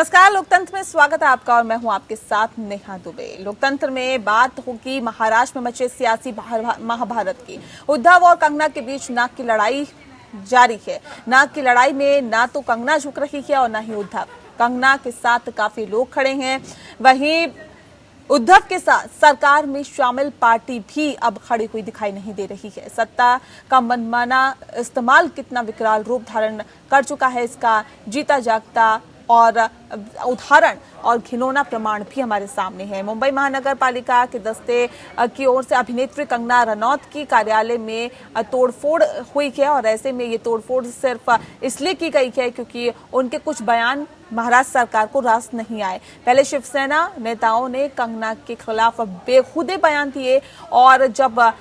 नमस्कार, लोकतंत्र में स्वागत है आपका और मैं हूं आपके साथ नेहा दुबे। लोकतंत्र में बात होगी महाराष्ट्र में मचे सियासी महाभारत की। उद्धव और कंगना के बीच नाक की लड़ाई जारी है। नाक की लड़ाई में ना तो कंगना झुक रही है और ना ही उद्धव। कंगना के साथ काफी लोग खड़े हैं, वहीं उद्धव के साथ सरकार में शामिल पार्टी भी अब खड़ी हुई दिखाई नहीं दे रही है। सत्ता का मनमाना इस्तेमाल कितना विकराल रूप धारण कर चुका है, इसका जीता जागता और उदाहरण और घिनौना प्रमाण भी हमारे सामने है। मुंबई महानगर पालिका के दस्ते की ओर से अभिनेत्री कंगना रनौत की कार्यालय में तोड़फोड़ हुई है और ऐसे में ये तोड़फोड़ सिर्फ इसलिए की गई है क्योंकि उनके कुछ बयान महाराष्ट्र सरकार को रास नहीं आए। पहले शिवसेना नेताओं ने कंगना के खिलाफ बेखुदे बयान दिए और जब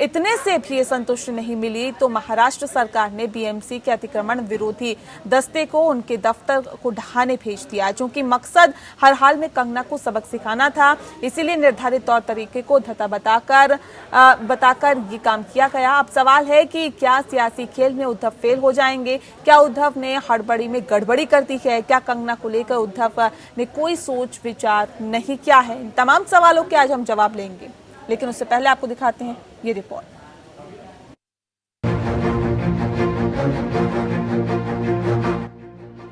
इतने से भी संतुष्टि नहीं मिली तो महाराष्ट्र सरकार ने बीएमसी के अतिक्रमण विरोधी दस्ते को उनके दफ्तर को ढहाने भेज दिया, क्योंकि मकसद हर हाल में कंगना को सबक सिखाना था। इसीलिए निर्धारित तौर तरीके को धता बताकर ये काम किया गया। अब सवाल है कि क्या सियासी खेल में उद्धव फेल हो जाएंगे? क्या उद्धव ने हड़बड़ी में गड़बड़ी कर दी है? क्या कंगना को लेकर उद्धव ने कोई सोच विचार नहीं किया है? इन तमाम सवालों के आज हम जवाब लेंगे, लेकिन उससे पहले आपको दिखाते हैं ये रिपोर्ट।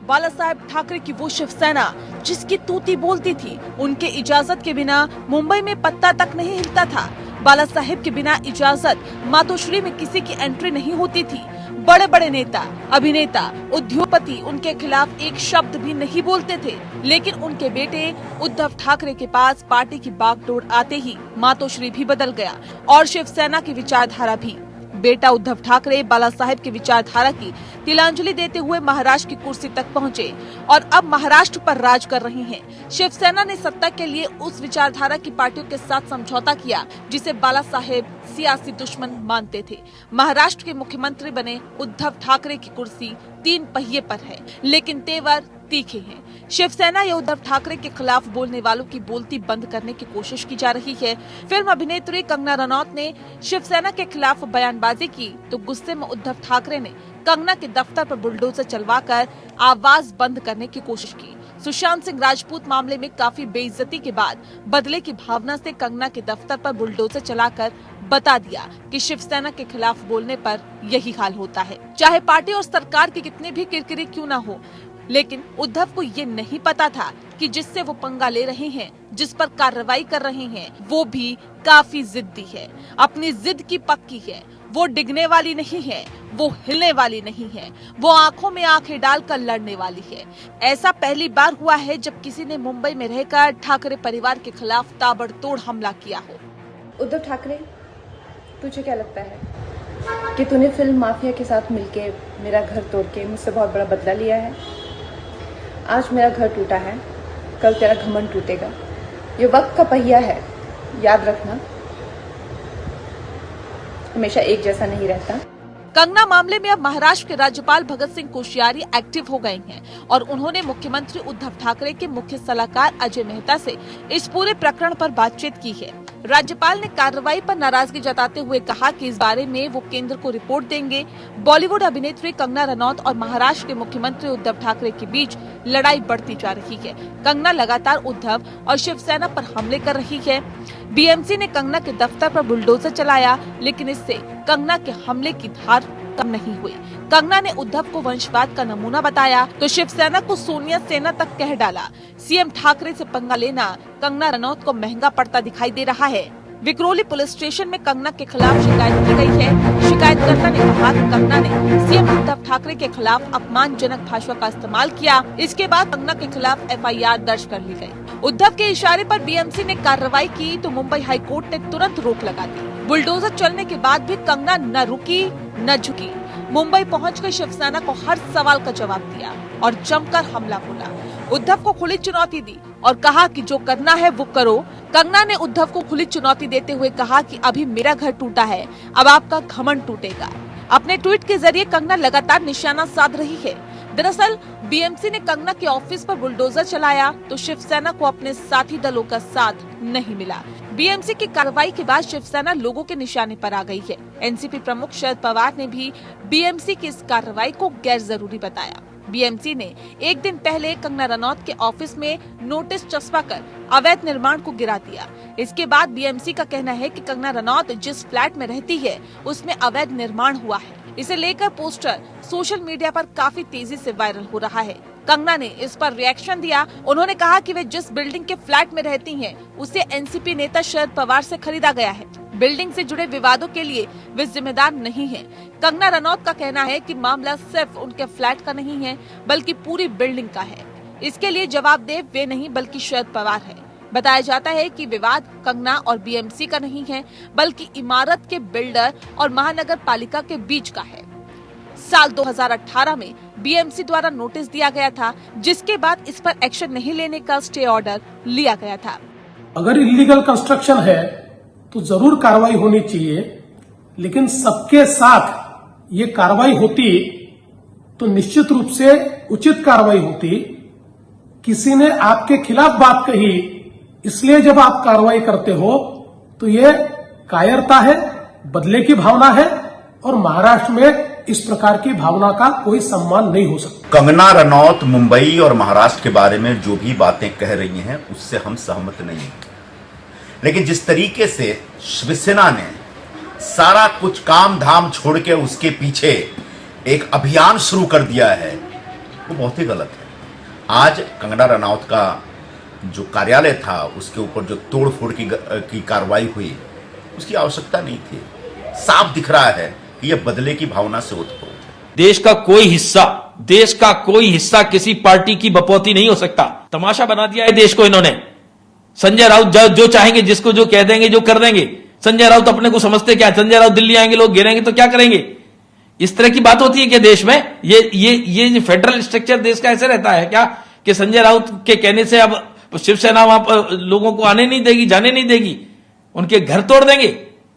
बाला साहेब ठाकरे की वो शिवसेना जिसकी तूती बोलती थी, उनके इजाजत के बिना मुंबई में पत्ता तक नहीं हिलता था। बाला साहेब के बिना इजाजत मातोश्री में किसी की एंट्री नहीं होती थी। बड़े बड़े नेता, अभिनेता, उद्योगपति उनके खिलाफ एक शब्द भी नहीं बोलते थे, लेकिन उनके बेटे उद्धव ठाकरे के पास पार्टी की बागडोर आते ही मातोश्री भी बदल गया और शिवसेना की विचारधारा भी। बेटा उद्धव ठाकरे बाला साहेब की विचारधारा की तिलांजलि देते हुए महाराष्ट्र की कुर्सी तक पहुंचे और अब महाराष्ट्र पर राज कर रही हैं। शिवसेना ने सत्ता के लिए उस विचारधारा की पार्टियों के साथ समझौता किया जिसे बाला साहेब सियासी दुश्मन मानते थे। महाराष्ट्र के मुख्यमंत्री बने उद्धव ठाकरे की कुर्सी 3 पहिए पर है, लेकिन तेवर तीखे हैं। शिवसेना या उद्धव ठाकरे के खिलाफ बोलने वालों की बोलती बंद करने की कोशिश की जा रही है। फिल्म अभिनेत्री कंगना रनौत ने शिवसेना के खिलाफ बयानबाजी की तो गुस्से में उद्धव ठाकरे ने कंगना के दफ्तर पर बुलडोजर चलवाकर आवाज बंद करने की कोशिश की। सुशांत सिंह राजपूत मामले में काफी बेइज्जती के बाद बदले की भावना से कंगना के दफ्तर पर बुलडोजर चलाकर बता दिया कि शिवसेना के खिलाफ बोलने पर यही हाल होता है, चाहे पार्टी और सरकार की कितनी भी किरकिरी क्यों न हो। लेकिन उद्धव को ये नहीं पता था कि जिससे वो पंगा ले रहे हैं, जिस पर कार्रवाई कर रहे हैं, वो भी काफी जिद्दी है, अपनी जिद की पक्की है। वो डिगने वाली नहीं है, वो हिलने वाली नहीं है, वो आंखों में आंखें डालकर लड़ने वाली है। ऐसा पहली बार हुआ है जब किसी ने मुंबई में रहकर ठाकरे परिवार के खिलाफ ताबड़तोड़ हमला किया हो। उद्धव ठाकरे, तुझे क्या लगता है कि तूने फिल्म माफिया के साथ मिलके मेरा घर तोड़ के मुझसे बहुत बड़ा बदला लिया है? आज मेरा घर टूटा है, कल तेरा घमंड टूटेगा। ये वक्त का पहिया है, याद रखना, हमेशा एक जैसा नहीं रहता। कंगना मामले में अब महाराष्ट्र के राज्यपाल भगत सिंह कोश्यारी एक्टिव हो गए हैं और उन्होंने मुख्यमंत्री उद्धव ठाकरे के मुख्य सलाहकार अजय मेहता से इस पूरे प्रकरण पर बातचीत की है। राज्यपाल ने कार्रवाई पर नाराजगी जताते हुए कहा कि इस बारे में वो केंद्र को रिपोर्ट देंगे। बॉलीवुड अभिनेत्री कंगना रनौत और महाराष्ट्र के मुख्यमंत्री उद्धव ठाकरे के बीच लड़ाई बढ़ती जा रही है। कंगना लगातार उद्धव और शिवसेना पर हमले कर रही है। बीएमसी ने कंगना के दफ्तर पर बुलडोजर चलाया, लेकिन इससे कंगना के हमले की धार कम नहीं हुई। कंगना ने उद्धव को वंशवाद का नमूना बताया तो शिवसेना को सोनिया सेना तक कह डाला। सीएम ठाकरे से पंगा लेना कंगना रनौत को महंगा पड़ता दिखाई दे रहा है। विक्रोली पुलिस स्टेशन में कंगना के खिलाफ शिकायत की गई है। शिकायतकर्ता ने कहा कि कंगना ने सीएम उद्धव ठाकरे के खिलाफ अपमानजनक भाषा का इस्तेमाल किया। इसके बाद कंगना के खिलाफ एफआईआर दर्ज कर ली गई। उद्धव के इशारे पर बीएमसी ने कार्रवाई की तो मुंबई हाईकोर्ट ने तुरंत रोक लगा दी। बुलडोजर चलने के बाद भी कंगना न रुकी न झुकी। मुंबई पहुंचकर शिवसेना को हर सवाल का जवाब दिया और जमकर हमला बोला। उद्धव को खुली चुनौती दी और कहा कि जो करना है वो करो। कंगना ने उद्धव को खुली चुनौती देते हुए कहा कि अभी मेरा घर टूटा है, अब आपका घमंड टूटेगा। अपने ट्वीट के जरिए कंगना लगातार निशाना साध रही है। दरअसल बीएमसी ने कंगना के ऑफिस पर बुलडोजर चलाया तो शिवसेना को अपने साथी दलों का साथ नहीं मिला। बीएमसी की कार्रवाई के बाद शिवसेना लोगों के निशाने पर आ गई है। एनसीपी प्रमुख शरद पवार ने भी बीएमसी की इस कार्रवाई को गैर जरूरी बताया। बीएमसी ने एक दिन पहले कंगना रनौत के ऑफिस में नोटिस चस्पा कर अवैध निर्माण को गिरा दिया। इसके बाद बीएमसी का कहना है कि कंगना रनौत जिस फ्लैट में रहती है उसमें अवैध निर्माण हुआ है। इसे लेकर पोस्टर सोशल मीडिया पर काफी तेजी से वायरल हो रहा है। कंगना ने इस पर रिएक्शन दिया। उन्होंने कहा कि वे जिस बिल्डिंग के फ्लैट में रहती हैं, उसे एनसीपी नेता शरद पवार से खरीदा गया है। बिल्डिंग से जुड़े विवादों के लिए वे जिम्मेदार नहीं हैं। कंगना रनौत का कहना है कि मामला सिर्फ उनके फ्लैट का नहीं है, बल्कि पूरी बिल्डिंग का है। इसके लिए जवाबदेह वे नहीं बल्कि शरद पवार है। बताया जाता है कि विवाद कंगना और बीएमसी का नहीं है, बल्कि इमारत के बिल्डर और महानगर पालिका के बीच का है। साल 2018 में बीएमसी द्वारा नोटिस दिया गया था, जिसके बाद इस पर एक्शन नहीं लेने का स्टे ऑर्डर लिया गया था। अगर इलीगल कंस्ट्रक्शन है तो जरूर कार्रवाई होनी चाहिए, लेकिन सबके साथ ये कार्रवाई होती तो निश्चित रूप से उचित कार्रवाई होती। किसी ने आपके खिलाफ बात कही, इसलिए जब आप कार्रवाई करते हो तो ये कायरता है, बदले की भावना है, और महाराष्ट्र में इस प्रकार की भावना का कोई सम्मान नहीं हो सकता। कंगना रनौत मुंबई और महाराष्ट्र के बारे में जो भी बातें कह रही हैं उससे हम सहमत नहीं हैं, लेकिन जिस तरीके से शिवसेना ने सारा कुछ काम धाम छोड़ के उसके पीछे एक अभियान शुरू कर दिया है, वो बहुत ही गलत है। आज कंगना रनौत का जो कार्यालय था उसके ऊपर जो तोड़फोड़ की कार्रवाई हुई, उसकी आवश्यकता नहीं थी। साफ दिख रहा है कि यह बदले की भावना से उत्पन्न है। देश का कोई हिस्सा किसी पार्टी की बपौती नहीं हो सकता। तमाशा बना दिया है देश को इन्होंने। संजय राउत जो चाहेंगे, जिसको जो कह देंगे, जो कर देंगे। संजय राउत अपने को समझते क्या? संजय राउत दिल्ली आएंगे, लोग घेरेंगे तो क्या करेंगे? इस तरह की बात होती है क्या देश में? ये फेडरल स्ट्रक्चर देश का ऐसे रहता है क्या कि संजय राउत के कहने से अब शिवसेना वहां पर लोगों को आने नहीं देगी, जाने नहीं देगी, उनके घर तोड़ देंगे,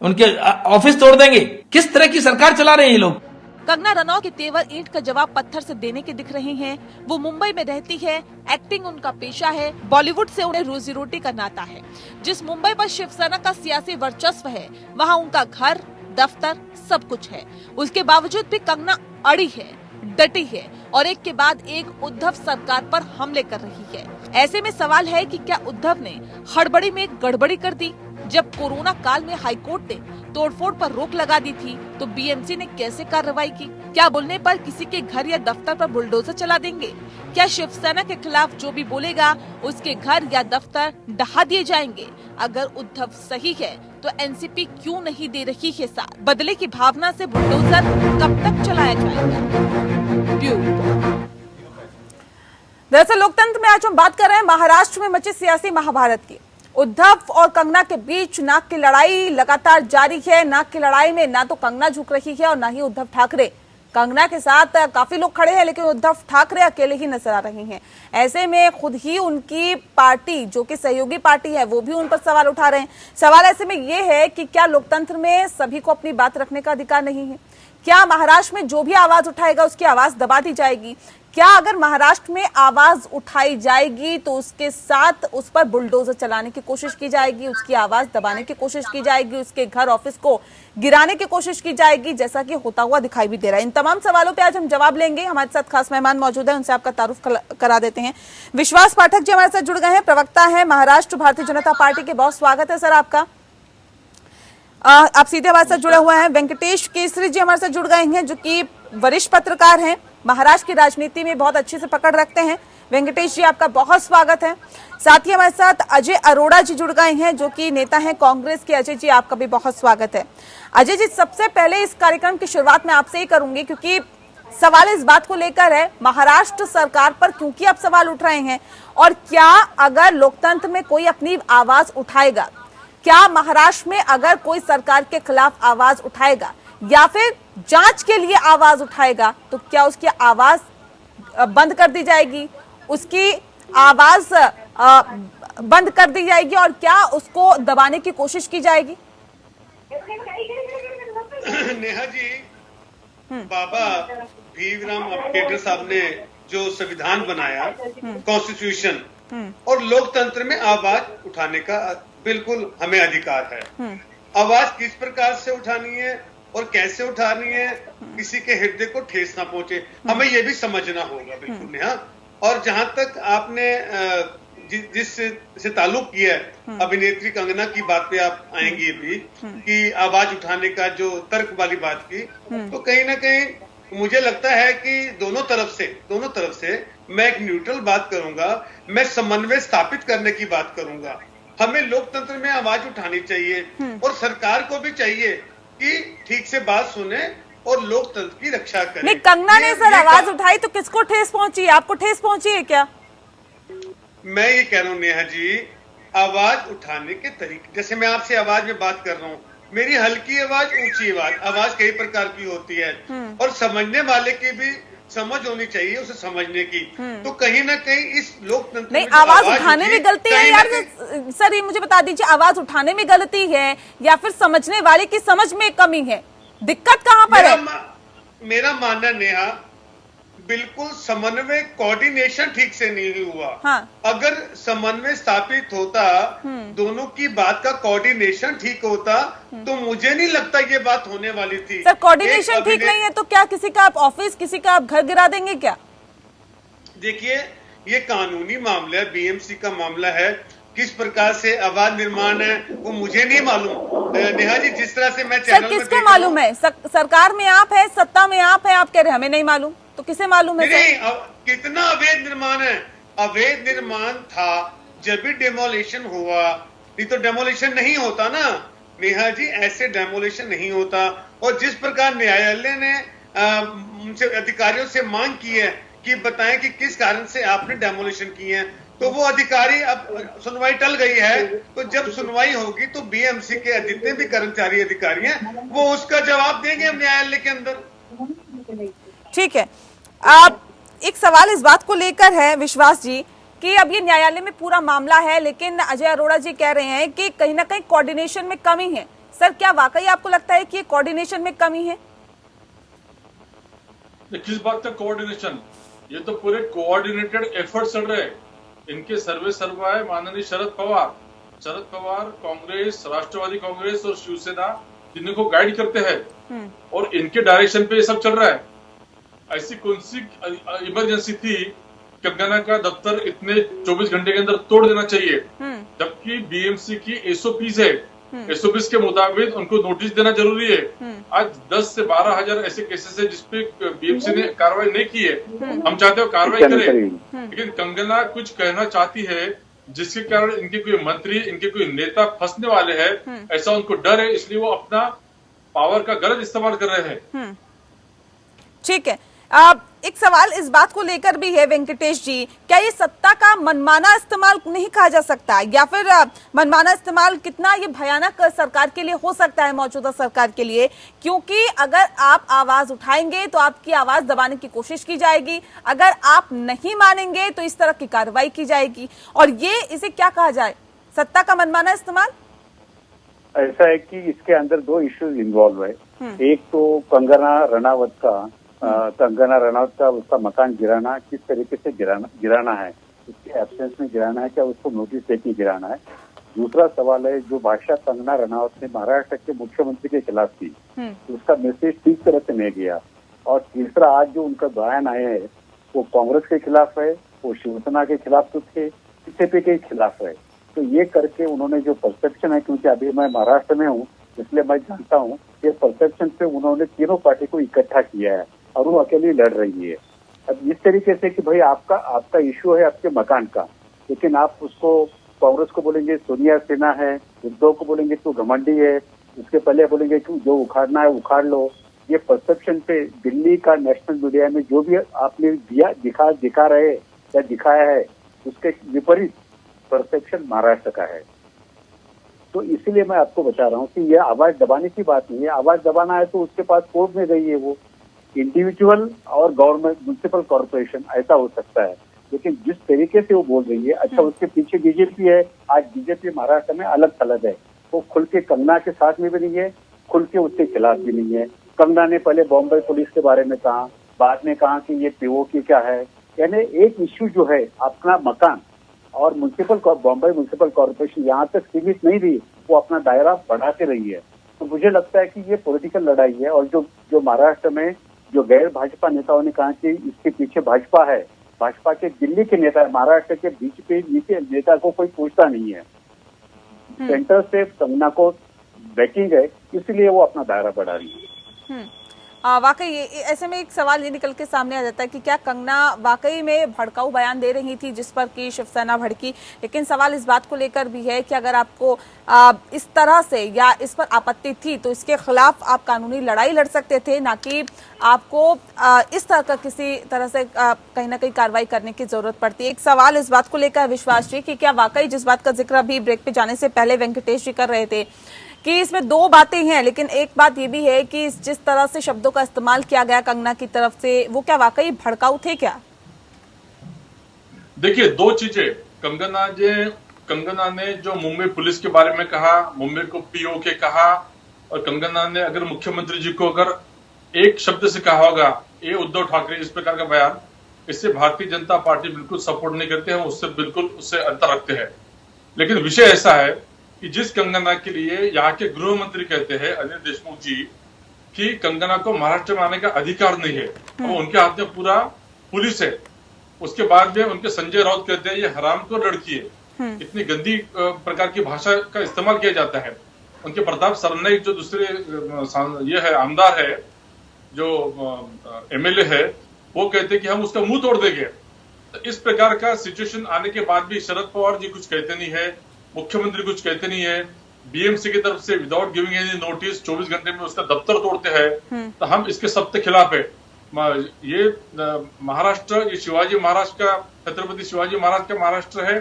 उनके ऑफिस तोड़ देंगे? किस तरह की सरकार चला रहे हैं ये लोग? कंगना रनौत के तेवर ईंट का जवाब पत्थर से देने के दिख रहे हैं। वो मुंबई में रहती है, एक्टिंग उनका पेशा है, बॉलीवुड से उन्हें रोजी रोटी का नाता है। जिस मुंबई पर शिवसेना का सियासी वर्चस्व है, वहाँ उनका घर, दफ्तर सब कुछ है। उसके बावजूद भी कंगना अड़ी है, डटी है और एक के बाद एक उद्धव सरकार पर हमले कर रही है। ऐसे में सवाल है कि क्या उद्धव ने हड़बड़ी में गड़बड़ी कर दी? जब कोरोना काल में हाईकोर्ट ने तोड़फोड़ पर रोक लगा दी थी तो बीएमसी ने कैसे कार्रवाई की? क्या बोलने पर किसी के घर या दफ्तर पर बुलडोजर चला देंगे? क्या शिवसेना के खिलाफ जो भी बोलेगा उसके घर या दफ्तर ढहा दिए जाएंगे? अगर उद्धव सही है तो एनसीपी क्यों नहीं दे रही है साथ? बदले की भावना से बुलडोजर कब तक चलाया जाएगा? दरअसल लोकतंत्र में आज हम बात कर रहे हैं महाराष्ट्र में मचे सियासी महाभारत की। उद्धव और कंगना के बीच नाक की लड़ाई लगातार जारी है। नाक की लड़ाई में ना तो कंगना झुक रही है और ना ही उद्धव ठाकरे। कंगना के साथ काफी लोग खड़े हैं, लेकिन उद्धव ठाकरे अकेले ही नजर आ रहे हैं। ऐसे में खुद ही उनकी पार्टी, जो कि सहयोगी पार्टी है, वो भी उन पर सवाल उठा रहे हैं। सवाल ऐसे में ये है कि क्या लोकतंत्र में सभी को अपनी बात रखने का अधिकार नहीं है? क्या महाराष्ट्र में जो भी आवाज उठाएगा उसकी आवाज दबा दी जाएगी? क्या अगर महाराष्ट्र में आवाज उठाई जाएगी तो उसके साथ उस पर बुलडोजर चलाने की कोशिश की जाएगी, उसकी आवाज दबाने की कोशिश की जाएगी, उसके घर ऑफिस को गिराने की कोशिश की जाएगी, जैसा कि होता हुआ दिखाई भी दे रहा है? इन तमाम सवालों पे आज हम जवाब लेंगे। हमारे साथ खास मेहमान मौजूद है, उनसे आपका तारुफ करा देते हैं। विश्वास पाठक जी हमारे साथ जुड़ गए हैं, प्रवक्ता है महाराष्ट्र भारतीय जनता पार्टी के। बहुत स्वागत है सर आपका। आप सीधे हमारे साथ जुड़े हुए हैं। वेंकटेश केसरी जी हमारे साथ जुड़ गए हैं, जो कि वरिष्ठ पत्रकार हैं, महाराष्ट्र की राजनीति में बहुत अच्छे से पकड़ रखते हैं। वेंकटेश जी आपका बहुत स्वागत है। साथ ही हमारे साथ अजय अरोड़ा जी जुड़ गए हैं, जो कि नेता हैं कांग्रेस के। अजय जी आपका भी बहुत स्वागत है। अजय जी, सबसे पहले इस कार्यक्रम की शुरुआत मैं आपसे ही करूंगी, क्योंकि सवाल इस बात को लेकर है, महाराष्ट्र सरकार पर क्योंकि अब सवाल उठ रहे हैं, और क्या अगर लोकतंत्र में कोई अपनी आवाज उठाएगा, क्या महाराष्ट्र में अगर कोई सरकार के खिलाफ आवाज उठाएगा या फिर जांच के लिए आवाज उठाएगा, तो क्या उसकी आवाज बंद कर दी जाएगी, उसकी आवाज बंद कर दी जाएगी, और क्या उसको दबाने की कोशिश की जाएगी? नेहा जी, बाबा भीमराव अम्बेडकर साहब ने जो संविधान बनाया, कॉन्स्टिट्यूशन, और लोकतंत्र में आवाज उठाने का बिल्कुल हमें अधिकार है। आवाज किस प्रकार से उठानी है और कैसे उठानी है, किसी के हृदय को ठेस ना पहुंचे, हमें ये भी समझना होगा। बिल्कुल नेहा। और जहां तक आपने जिस से ताल्लुक किया है अभिनेत्री कंगना की बात पे आप आएंगी अभी कि आवाज उठाने का जो तर्क वाली बात की, तो कहीं ना कहीं मुझे लगता है कि दोनों तरफ से मैं एक न्यूट्रल बात करूंगा, मैं समन्वय स्थापित करने की बात करूंगा। हमें लोकतंत्र में आवाज उठानी चाहिए और सरकार को भी चाहिए कि ठीक से बात सुने और लोकतंत्र की रक्षा करें। नहीं, कंगना ने सर आवाज उठाई तो किसको ठेस पहुंची? आपको ठेस पहुंची है क्या? मैं ये कह रहा हूं नेहा जी, आवाज उठाने के तरीके, जैसे मैं आपसे आवाज में बात कर रहा हूं, मेरी हल्की आवाज, ऊंची आवाज कई प्रकार की होती है और समझने वाले की भी समझ होनी चाहिए उसे समझने की। तो कहीं ना कहीं इस लोकतंत्र नहीं, आवाज उठाने में गलती है यार सर, ये मुझे बता दीजिए, आवाज उठाने में गलती है या फिर समझने वाले की समझ में कमी है? दिक्कत कहां पर है? मेरा मानना नेहा, बिल्कुल समन्वय कोऑर्डिनेशन ठीक से नहीं हुआ। हाँ। अगर समन्वय स्थापित होता, दोनों की बात का कोऑर्डिनेशन ठीक होता, तो मुझे नहीं लगता ये बात होने वाली थी। सर कोऑर्डिनेशन ठीक नहीं है तो क्या किसी का आप ऑफिस, किसी का आप घर गिरा देंगे क्या? देखिए, ये कानूनी मामला है, बीएमसी का मामला है। किस प्रकार से आवाज निर्माण है वो मुझे नहीं मालूम नेहा जी। जिस तरह से मैं सर किसको मालूम है? सरकार में आप है, सत्ता में आप है, आप कह रहे हैं हमें नहीं मालूम, तो किसे मालूम है? नहीं, कितना अवैध निर्माण है? अवैध निर्माण था जब भी डेमोलिशन हुआ, नहीं तो डेमोलिशन नहीं होता ना नेहा जी, ऐसे डेमोलिशन नहीं होता। और जिस प्रकार न्यायालय ने उनसे अधिकारियों से मांग की है कि बताएं कि किस कारण से आपने डेमोलिशन किए हैं, तो वो अधिकारी, अब सुनवाई टल गई है, तो जब सुनवाई होगी तो बीएमसी के जितने भी कर्मचारी अधिकारी हैं वो उसका जवाब देंगे हम न्यायालय के अंदर। ठीक है। आप एक सवाल इस बात को लेकर है विश्वास जी कि अब ये न्यायालय में पूरा मामला है, लेकिन अजय अरोड़ा जी कह रहे हैं कि कहीं ना कहीं कोऑर्डिनेशन में कमी है। सर क्या वाकई आपको लगता है कि ये कोऑर्डिनेशन में कमी है? किस बात का कोऑर्डिनेशन? ये तो पूरे कोऑर्डिनेटेड एफर्ट चल रहे हैं। इनके सर्वे सर्वा है माननीय शरद पवार कांग्रेस, राष्ट्रवादी कांग्रेस और शिवसेना जिनको गाइड करते हैं और इनके डायरेक्शन पे ये सब चल रहा है। ऐसी कौन सी इमरजेंसी थी कंगना का दफ्तर इतने 24 घंटे के अंदर तोड़ देना चाहिए, जबकि बीएमसी की एसओपीज है, एसओपीज के मुताबिक उनको नोटिस देना जरूरी है। आज 10 से 12 हजार ऐसे केसेस है जिसपे बीएमसी ने कार्रवाई नहीं की है। हम चाहते हो कार्रवाई करें, लेकिन कंगना कुछ कहना चाहती है जिसके कारण इनके कोई मंत्री, इनके कोई नेता फंसने वाले हैं, ऐसा उनको डर है, इसलिए वो अपना पावर का गलत इस्तेमाल कर रहे हैं। ठीक है। एक सवाल इस बात को लेकर भी है वेंकटेश जी, क्या ये सत्ता का मनमाना इस्तेमाल नहीं कहा जा सकता, या फिर मनमाना इस्तेमाल कितना ये भयानक सरकार के लिए हो सकता है, मौजूदा सरकार के लिए? क्योंकि अगर आप आवाज उठाएंगे तो आपकी आवाज दबाने की कोशिश की जाएगी, अगर आप नहीं मानेंगे तो इस तरह की कार्रवाई की जाएगी, और ये इसे क्या कहा जाए, सत्ता का मनमाना इस्तेमाल? ऐसा है कि इसके अंदर दो इश्यूज इन्वॉल्व है। एक तो कंगना रनावत का उसका मकान गिराना, किस तरीके से गिराना है, उसके एब्सेंस में गिराना है, क्या उसको नोटिस देके गिराना है। दूसरा सवाल है जो भाषा कंगना रनावत ने महाराष्ट्र के मुख्यमंत्री के खिलाफ थी, तो उसका मैसेज ठीक तरह से नहीं गया। और तीसरा आज जो उनका बयान आए है वो कांग्रेस के खिलाफ है, वो शिवसेना के खिलाफ तो थे, बीजेपी के खिलाफ है। तो ये करके उन्होंने जो परसेप्शन है, क्योंकि अभी मैं महाराष्ट्र में हूँ इसलिए मैं जानता हूँ, ये परसेप्शन पे उन्होंने तीनों पार्टी को इकट्ठा किया है और वो अकेली लड़ रही है। अब इस तरीके से कि भाई आपका इश्यू है आपके मकान का, लेकिन आप उसको कांग्रेस को बोलेंगे सोनिया सिन्हा है, उद्धव को बोलेंगे तू घमंडी है, उसके पहले बोलेंगे कि जो उखाड़ना है उखाड़ लो। ये परसेप्शन पे दिल्ली का नेशनल मीडिया में जो भी आपने दिखा रहे या दिखाया है उसके विपरीत परसेप्शन महाराष्ट्र का है। तो इसीलिए मैं आपको बता रहा हूँ कि ये आवाज दबाने की बात नहीं है। आवाज दबाना है तो उसके पास कोर्ट में गई है, वो इंडिविजुअल और गवर्नमेंट म्युनिसिपल कॉर्पोरेशन ऐसा हो सकता है। लेकिन जिस तरीके से वो बोल रही है, अच्छा उसके पीछे बीजेपी है। आज बीजेपी महाराष्ट्र में अलग थलग है, वो खुल के कंगना के साथ में भी नहीं है, खुल के उसके खिलाफ भी नहीं है। कंगना ने पहले बॉम्बे पुलिस के बारे में कहा, बाद में कहा कि ये पीओके क्या है। यानी एक इश्यू जो है अपना मकान और बॉम्बे म्युनिसिपल कॉर्पोरेशन यहाँ तक सीमित नहीं रही, वो अपना दायरा बढ़ाते रही है। तो मुझे लगता है कि ये पॉलिटिकल लड़ाई है। और जो महाराष्ट्र में जो गैर भाजपा नेताओं ने कहा कि इसके पीछे भाजपा है, भाजपा के दिल्ली के नेता, महाराष्ट्र के बीच पे नीचे नेता को कोई पूछता नहीं है। सेंटर से कंगना को बैकिंग है, इसलिए वो अपना दायरा बढ़ा रही है। वाकई ऐसे में एक सवाल ये निकल के सामने आ जाता है कि क्या कंगना वाकई में भड़काऊ बयान दे रही थी जिस पर कि शिवसेना भड़की। लेकिन सवाल इस बात को लेकर भी है कि अगर आपको इस तरह से या इस पर आपत्ति थी तो इसके खिलाफ आप कानूनी लड़ाई लड़ सकते थे, ना कि आपको इस तरह का किसी तरह से कहीं ना कहीं कार्रवाई करने की जरूरत पड़ती है। एक सवाल इस बात को लेकर विश्वास जी कि क्या वाकई जिस बात का जिक्र अभी ब्रेक पे जाने से पहले वेंकटेश जी कर रहे थे कि इसमें दो बातें हैं, लेकिन एक बात ये भी है कि जिस तरह से शब्दों का इस्तेमाल किया गया कंगना की तरफ से, वो क्या वाकई भड़काऊ थे क्या? देखिए, दो चीजें। कंगना ने जो मुंबई पुलिस के बारे में कहा, मुंबई को पीओके कहा, और कंगना ने अगर मुख्यमंत्री जी को अगर एक शब्द से कहा होगा ये उद्धव ठाकरे इस प्रकार का बयान, इससे भारतीय जनता पार्टी बिल्कुल सपोर्ट नहीं करते हैं, उससे अंतर रखते हैं। लेकिन विषय ऐसा है कि जिस कंगना के लिए यहाँ के गृह मंत्री कहते हैं अनिल देशमुख जी कि कंगना को महाराष्ट्र में आने का अधिकार नहीं है, तो उनके हाथ में पूरा पुलिस है। उसके बाद में उनके संजय राउत कहते हैं ये हरामखोर लड़की है, इतनी गंदी प्रकार की भाषा का इस्तेमाल किया जाता है। उनके प्रताप सरनाईक जो दूसरे ये है आमदार है, जो एमएलए है, वो कहते हैं कि हम उसका मुंह तोड़ देंगे। तो इस प्रकार का सिचुएशन आने के बाद भी शरद पवार जी कुछ कहते नहीं है, मुख्यमंत्री कुछ कहते नहीं है, बीएमसी की तरफ से विदाउट गिविंग एनी नोटिस 24 घंटे में उसका दफ्तर तोड़ते हैं। तो हम इसके सख्त खिलाफ है। ये महाराष्ट्र, ये शिवाजी महाराज का, छत्रपति शिवाजी महाराज का महाराष्ट्र है।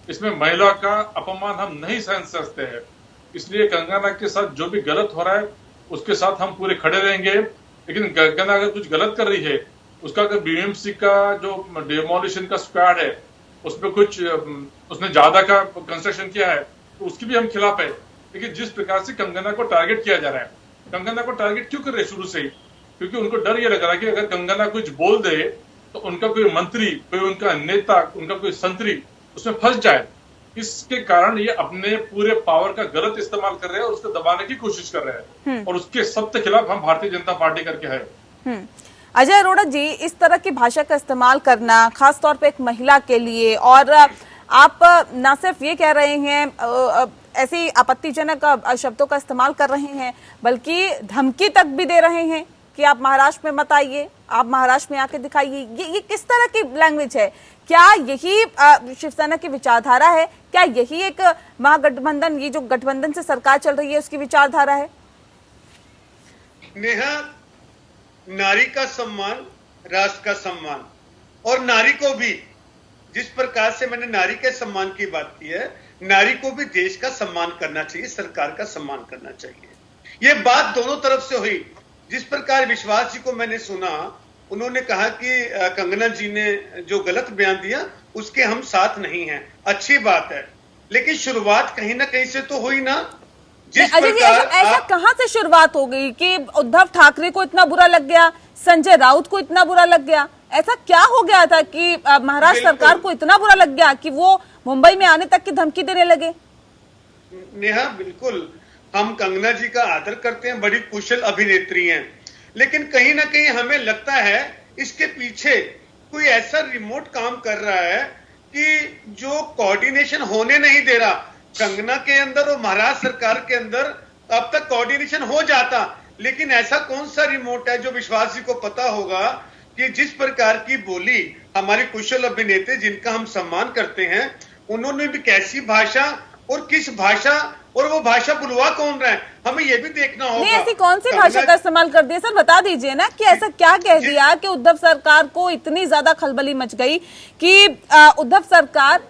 इसमें महिला का अपमान हम नहीं सहन सकते हैं। इसलिए कंगना के साथ जो भी गलत हो रहा है उसके साथ हम पूरे खड़े रहेंगे। लेकिन कंगना अगर कुछ गलत कर रही है, उसका अगर बीएमसी का जो डिमोलिशन का स्क्वाड है उसमें कुछ उसने ज्यादा का कंस्ट्रक्शन किया है, तो उसकी भी हम खिलाफ है। लेकिन जिस प्रकार से कंगना को टारगेट किया जा रहा है, कंगना को टारगेट क्यों कर रहे हैं शुरू से ही? क्योंकि उनको डर ये लग रहा है कि अगर कंगना कुछ बोल दे तो उनका कोई मंत्री, कोई उनका नेता, उनका कोई संतरी उसमें फंस जाए। इसके कारण ये अपने पूरे पावर का गलत इस्तेमाल कर रहे हैं और उसको दबाने की कोशिश कर रहे हैं। और उसके सख्त खिलाफ हम भारतीय जनता पार्टी करके है। अजय अरोड़ा जी, इस तरह की भाषा का इस्तेमाल करना खासतौर पे एक महिला के लिए, और आप न सिर्फ ये कह रहे हैं ऐसी आपत्तिजनक शब्दों का इस्तेमाल कर रहे हैं, बल्कि धमकी तक भी दे रहे हैं कि आप महाराष्ट्र में मत आइए, आप महाराष्ट्र में आके दिखाइए। ये किस तरह की लैंग्वेज है? क्या यही शिवसेना की विचारधारा है? क्या यही एक महागठबंधन, ये जो गठबंधन से सरकार चल रही है, उसकी विचारधारा है? नेहा, नारी का सम्मान राष्ट्र का सम्मान, और नारी को भी, जिस प्रकार से मैंने नारी के सम्मान की बात की है, नारी को भी देश का सम्मान करना चाहिए, सरकार का सम्मान करना चाहिए। ये बात दोनों तरफ से हुई। जिस प्रकार विश्वास जी को मैंने सुना, उन्होंने कहा कि कंगना जी ने जो गलत बयान दिया उसके हम साथ नहीं हैं। अच्छी बात है, लेकिन शुरुआत कहीं ना कहीं से तो हुई ना। ऐसा कहां से शुरुआत हो गई कि उद्धव ठाकरे को इतना बुरा लग गया, संजय राउत को इतना बुरा लग गया? ऐसा क्या हो गया था कि महाराष्ट्र सरकार को इतना बुरा लग गया कि वो मुंबई में आने तक की धमकी देने लगे? नेहा, बिल्कुल हम कंगना जी का आदर करते हैं, बड़ी कुशल अभिनेत्री हैं, लेकिन कहीं ना कहीं हमें लगता है इसके पीछे कोई ऐसा रिमोट काम कर रहा है कि जो कोऑर्डिनेशन होने नहीं दे रहा। कंगना के अंदर और महाराष्ट्र सरकार के अंदर अब तक कोऑर्डिनेशन हो जाता, लेकिन ऐसा कौन सा रिमोट है जो विश्वास जी को पता होगा कि जिस प्रकार की बोली हमारे कुशल अभिनेत्री जिनका हम सम्मान करते हैं, उन्होंने भी कैसी भाषा और किस भाषा, और वो भाषा बुलवा कौन रहा है, हमें ये भी देखना होगा। नहीं, ऐसी कौन सी भाषा का इस्तेमाल कर दिया सर? बता दीजिए ना कि ऐसा क्या कह दिया कि उद्धव सरकार को इतनी ज्यादा खलबली मच गई कि उद्धव सरकार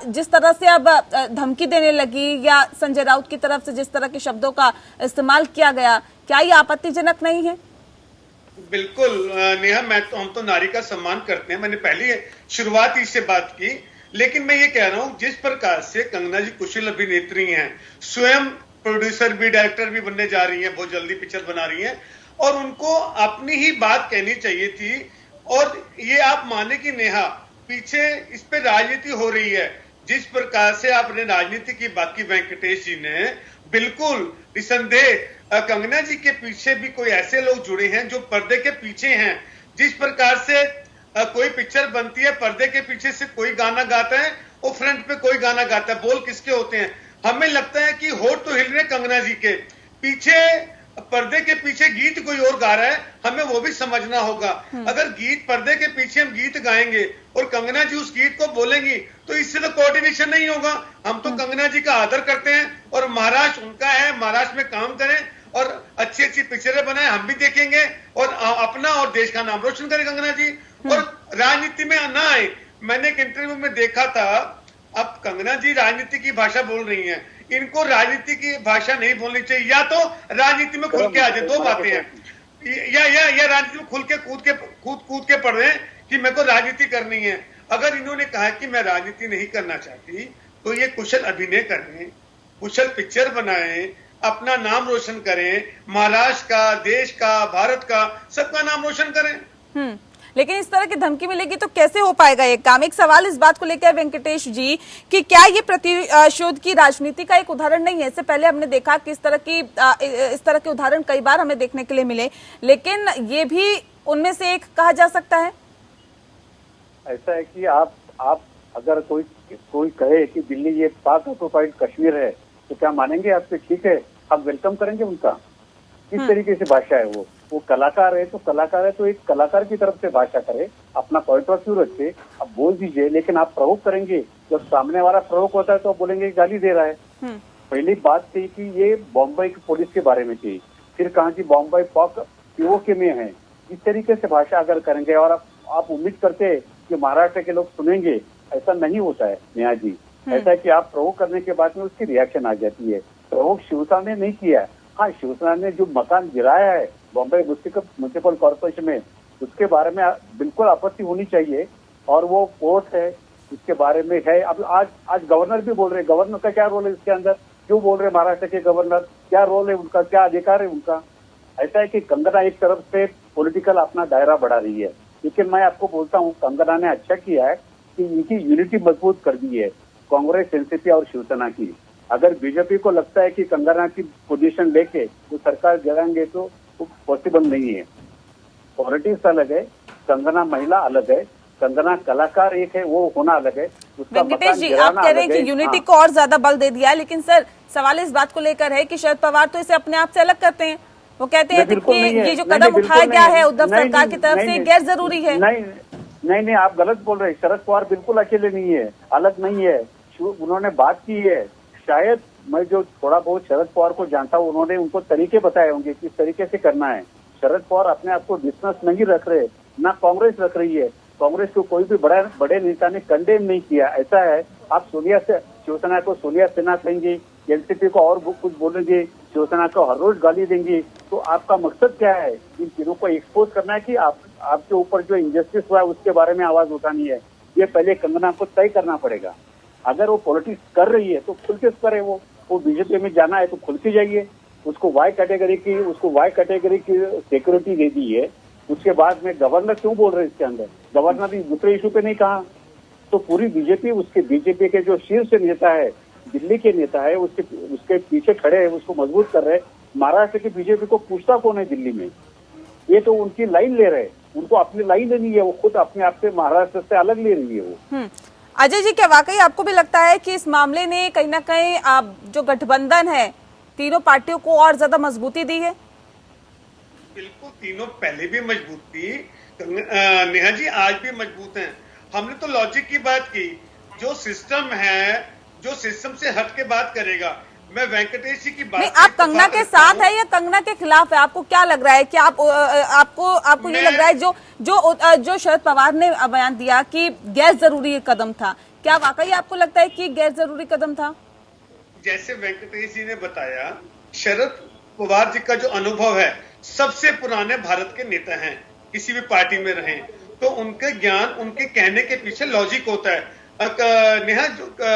जिस तरह से अब धमकी देने लगी, या संजय राउत की तरफ से जिस तरह के शब्दों का इस्तेमाल किया गया, क्या ये आपत्तिजनक नहीं है? बिल्कुल नेहा, हम तो नारी का सम्मान करते हैं, मैंने पहले शुरुआत इससे बात की, लेकिन मैं ये कह रहा हूं जिस प्रकार से कंगना जी कुशल अभिनेत्री हैं, स्वयं प्रोड्यूसर भी, डायरेक्टर भी बनने जा रही हैं, बहुत जल्दी पिक्चर बना रही हैं, और उनको अपनी ही बात कहनी चाहिए थी। और ये आप माने कि नेहा, पीछे इस पे राजनीति हो रही है। जिस प्रकार से आपने राजनीति की बात की वेंकटेश जी ने, बिल्कुल निसंदेह कंगना जी के पीछे भी कोई ऐसे लोग जुड़े हैं जो पर्दे के पीछे हैं। जिस प्रकार से कोई पिक्चर बनती है, पर्दे के पीछे से कोई गाना गाता है और फ्रंट पे कोई गाना गाता है, बोल किसके होते हैं? हमें लगता है कि होठ तो हिल रहे कंगना जी के, पीछे पर्दे के पीछे गीत कोई और गा रहा है, हमें वो भी समझना होगा। अगर गीत पर्दे के पीछे हम गीत गाएंगे और कंगना जी उस गीत को बोलेंगी तो इससे तो कोऑर्डिनेशन नहीं होगा। हम तो कंगना जी का आदर करते हैं और महाराष्ट्र उनका है, महाराष्ट्र में काम करें और अच्छी अच्छी पिक्चरें बनाए, हम भी देखेंगे और अपना और देश का नाम रोशन करें कंगना जी, और राजनीति में ना आए। मैंने एक इंटरव्यू में देखा था, अब कंगना जी राजनीति की भाषा बोल रही हैं, इनको राजनीति की भाषा नहीं बोलनी चाहिए, या तो राजनीति में खुल के आ जाए, दो बातें हैं, या राजनीति में खुल के कूद के पढ़ रहे हैं कि मेरे को राजनीति करनी है। अगर इन्होंने कहा कि मैं राजनीति नहीं करना चाहती तो ये कुशल अभिनय करें, कुशल पिक्चर बनाएं, अपना नाम रोशन करें, महाराष्ट्र का, देश का, भारत का, सबका नाम रोशन करें। लेकिन इस तरह की धमकी मिलेगी तो कैसे हो पाएगा ये काम? एक सवाल इस बात को लेकर वेंकटेश जी कि क्या ये प्रतिशोध की राजनीति का एक उदाहरण नहीं है? इससे पहले हमने देखा कि इस तरह के उदाहरण कई बार हमें देखने के लिए मिले, लेकिन ये भी उनमें से एक कहा जा सकता है। ऐसा है कि आप अगर कोई कहे कि दिल्ली ये पाक ऑक्युपाइड कश्मीर है तो क्या मानेंगे आपसे? ठीक है, हम वेलकम करेंगे उनका। किस तरीके से भाषा है वो कलाकार है तो एक कलाकार की तरफ से भाषा करे, अपना पॉइंट ऑफ व्यू रखे, आप बोल दीजिए, लेकिन आप प्रवोक करेंगे, जब सामने वाला प्रवोक होता है तो आप बोलेंगे गाली दे रहा है। पहली बात थी कि ये बॉम्बे की पुलिस के बारे में थी, फिर कहा कि बॉम्बे पीओके में है। इस तरीके से भाषा अगर करेंगे और आप उम्मीद करते हैं कि महाराष्ट्र के लोग सुनेंगे, ऐसा नहीं होता है नेहा जी। ऐसा है कि आप प्रवोक करने के बाद में उसकी रिएक्शन आ जाती है। प्रवोक शिवसेना ने नहीं किया। हाँ, शिवसेना ने जो मकान गिराया है बॉम्बे म्युनिसिपल कॉर्पोरेशन में, उसके बारे में बिल्कुल आपत्ति होनी चाहिए, और वो कोर्ट है इसके बारे में है। अब आज गवर्नर भी बोल रहे हैं, गवर्नर का क्या रोल है इसके अंदर? क्यों बोल रहे हैं महाराष्ट्र के गवर्नर? क्या रोल है उनका, क्या अधिकार है उनका? ऐसा है कि कंगना एक तरफ से पॉलिटिकल अपना दायरा बढ़ा रही है, लेकिन मैं आपको बोलता हूँ कंगना ने अच्छा किया है कि इनकी यूनिटी मजबूत कर दी है कांग्रेस, एनसीपी और शिवसेना की। अगर बीजेपी को लगता है कि कंगना की पोजीशन लेके वो सरकार गिराएंगे तो पॉसिबल नहीं है। पॉलिटिक्स अलग है, कंगना महिला अलग है, कंगना कलाकार एक है, वो होना अलग है। वेंकटेश जी, आप कह रहे हैं कि यूनिटी को और ज्यादा बल दे दिया है, लेकिन सर सवाल इस बात को लेकर है कि शरद पवार तो इसे अपने आप से अलग करते हैं। वो कहते हैं कि ये जो कदम उठाया गया है उद्धव सरकार की तरफ से गैर जरूरी है। नहीं, आप गलत बोल रहे हैं। शरद पवार बिल्कुल अकेले नहीं है, अलग नहीं है। उन्होंने बात की है, शायद मैं जो थोड़ा बहुत शरद पवार को जानता हूँ, उन्होंने उनको तरीके बताए होंगे किस तरीके से करना है। शरद पवार अपने आप को डिस्टेंस नहीं रख रहे, ना कांग्रेस रख रही है। कांग्रेस को कोई भी बड़े नेता ने कंडेम नहीं किया। ऐसा है, आप शिवसेना को सोनिया सिन्हा कहेंगे, एनसीपी को और कुछ बोलेंगे, शिवसेना को हर रोज गाली देंगे, तो आपका मकसद क्या है? इन तीनों को एक्सपोज करना है कि आपके ऊपर जो इंजस्टिस हुआ है उसके बारे में आवाज उठानी है। ये पहले कंगना को तय करना पड़ेगा। अगर वो पॉलिटिक्स कर रही है तो खुल के करे, वो बीजेपी में जाना है तो खुल के जाइए। उसको वाई कैटेगरी की सिक्योरिटी दे दी है। उसके बाद में गवर्नर क्यों बोल रहे हैं इसके अंदर? गवर्नर भी दूसरे इशू पे नहीं कहा। तो पूरी बीजेपी के जो शीर्ष नेता है, दिल्ली के नेता है, उसके पीछे खड़े हैं, उसको मजबूत कर रहे हैं। महाराष्ट्र की बीजेपी को पूछता कौन है दिल्ली में? ये तो उनकी लाइन ले रहे हैं, उनको अपनी लाइन लेनी है। वो खुद अपने आप से महाराष्ट्र से अलग ले रही है वो। अजय जी, क्या वाकई आपको भी लगता है कि इस मामले ने कहीं ना कहीं जो गठबंधन है तीनों पार्टियों को और ज्यादा मजबूती दी है? बिल्कुल, तीनों पहले भी मजबूत थी नेहा जी, आज भी मजबूत हैं। हमने तो लॉजिक की बात की, जो सिस्टम है, जो सिस्टम से हट के बात करेगा। मैं वेंकटेश जी की बात, नहीं, आप कंगना के साथ है या कंगना के खिलाफ है? आपको क्या लग रहा है कि आपको ये लग रहा है जो शरद पवार ने बयान दिया कि गैर जरूरी कदम था, क्या वाकई आपको लगता है कि गैर जरूरी कदम था? जैसे वेंकटेश जी ने बताया, शरद पवार जी का जो अनुभव है, सबसे पुराने भारत के नेता हैं, किसी भी पार्टी में रहे तो उनके ज्ञान, उनके कहने के पीछे लॉजिक होता है। नेहा,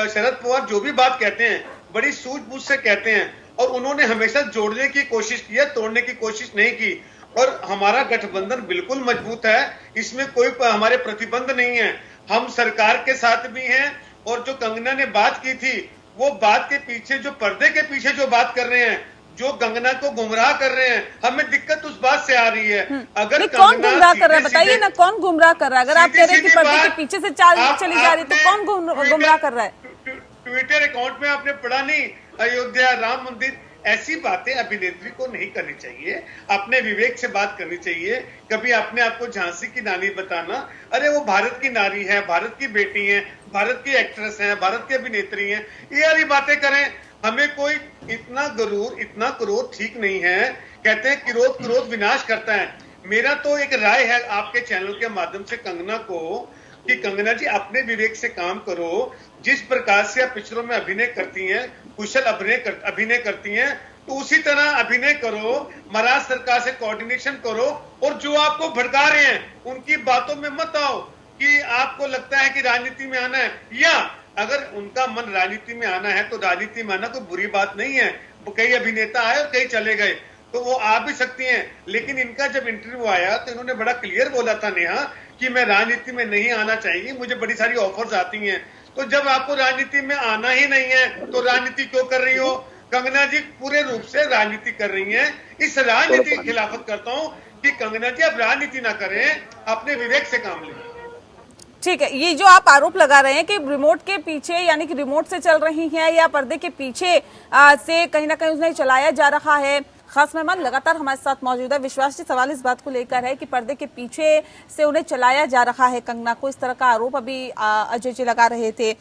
शरद पवार जो भी बात कहते हैं बड़ी सूझबूझ से कहते हैं, और उन्होंने हमेशा जोड़ने की कोशिश की है, तोड़ने की कोशिश नहीं की। और हमारा गठबंधन बिल्कुल मजबूत है, इसमें कोई हमारे प्रतिबंध नहीं है। हम सरकार के साथ भी हैं, और जो कंगना ने बात की थी, वो बात के पीछे, जो पर्दे के पीछे जो बात कर रहे हैं, जो कंगना को गुमराह कर रहे हैं, हमें दिक्कत उस बात से आ रही है। अगर नहीं, कौन कंगना गुमराह कर रहा है सीधे- बताइए ना, कौन गुमराह कर रहा है? अगर आप कह रहे हैं कि सीधी-सीधी पर्दे के बात, पीछे से चाल चली जा रही है, तो आपने कौन गुमराह कर रहा है? ट्विटर अकाउंट में आपने पढ़ा नहीं, अयोध्या राम मंदिर, ऐसी बातें अभिनेत्री को नहीं करनी चाहिए। अपने विवेक से बात करनी चाहिए। कभी अपने आप को झांसी की नानी बताना, अरे वो भारत की नारी है, भारत की बेटी है, भारत की एक्ट्रेस है, भारत की अभिनेत्री है, ये वाली बातें करें। हमें कोई इतना गरूर, इतना क्रोध ठीक नहीं है। कहते हैं क्रोध विनाश करता है। मेरा तो एक राय है आपके चैनल के माध्यम से कंगना को, कि कंगना जी अपने विवेक से काम करो। जिस प्रकार से आप पिक्चरों में अभिनय करती हैं, कुशल अभिनय करती हैं, तो उसी तरह अभिनय करो, महाराष्ट्र सरकार से कोऑर्डिनेशन करो, और जो आपको भड़का रहे हैं उनकी बातों में मत आओ कि आपको लगता है कि राजनीति में आना है, या अगर उनका मन राजनीति में आना है तो राजनीति में आना कोई बुरी बात नहीं है। कई अभिनेता आए और कई चले गए, तो वो आ भी सकती हैं। लेकिन इनका जब इंटरव्यू आया तो इन्होंने बड़ा क्लियर बोला था नेहा कि मैं राजनीति में नहीं आना चाहिए, मुझे बड़ी सारी ऑफर्स आती हैं। तो जब आपको राजनीति में आना ही नहीं है तो राजनीति क्यों कर रही हो? कंगना जी पूरे रूप से राजनीति कर रही हैं। इस राजनीति की खिलाफत करता हूं कि कंगना जी अब राजनीति ना करें, अपने विवेक से काम लें। ठीक है, ये जो आप आरोप लगा रहे हैं कि रिमोट के पीछे, यानी कि रिमोट से चल रही हैं या पर्दे के पीछे से कहीं ना कहीं उन्हें चलाया जा रहा है। खास मेहमान लगातार हमारे साथ मौजूद है। विश्वास जी, सवाल इस बात को लेकर है कि पर्दे के पीछे से उन्हें चलाया जा रहा है कंगना को, इस तरह का आरोप अभी अजय जी लगा रहे थे।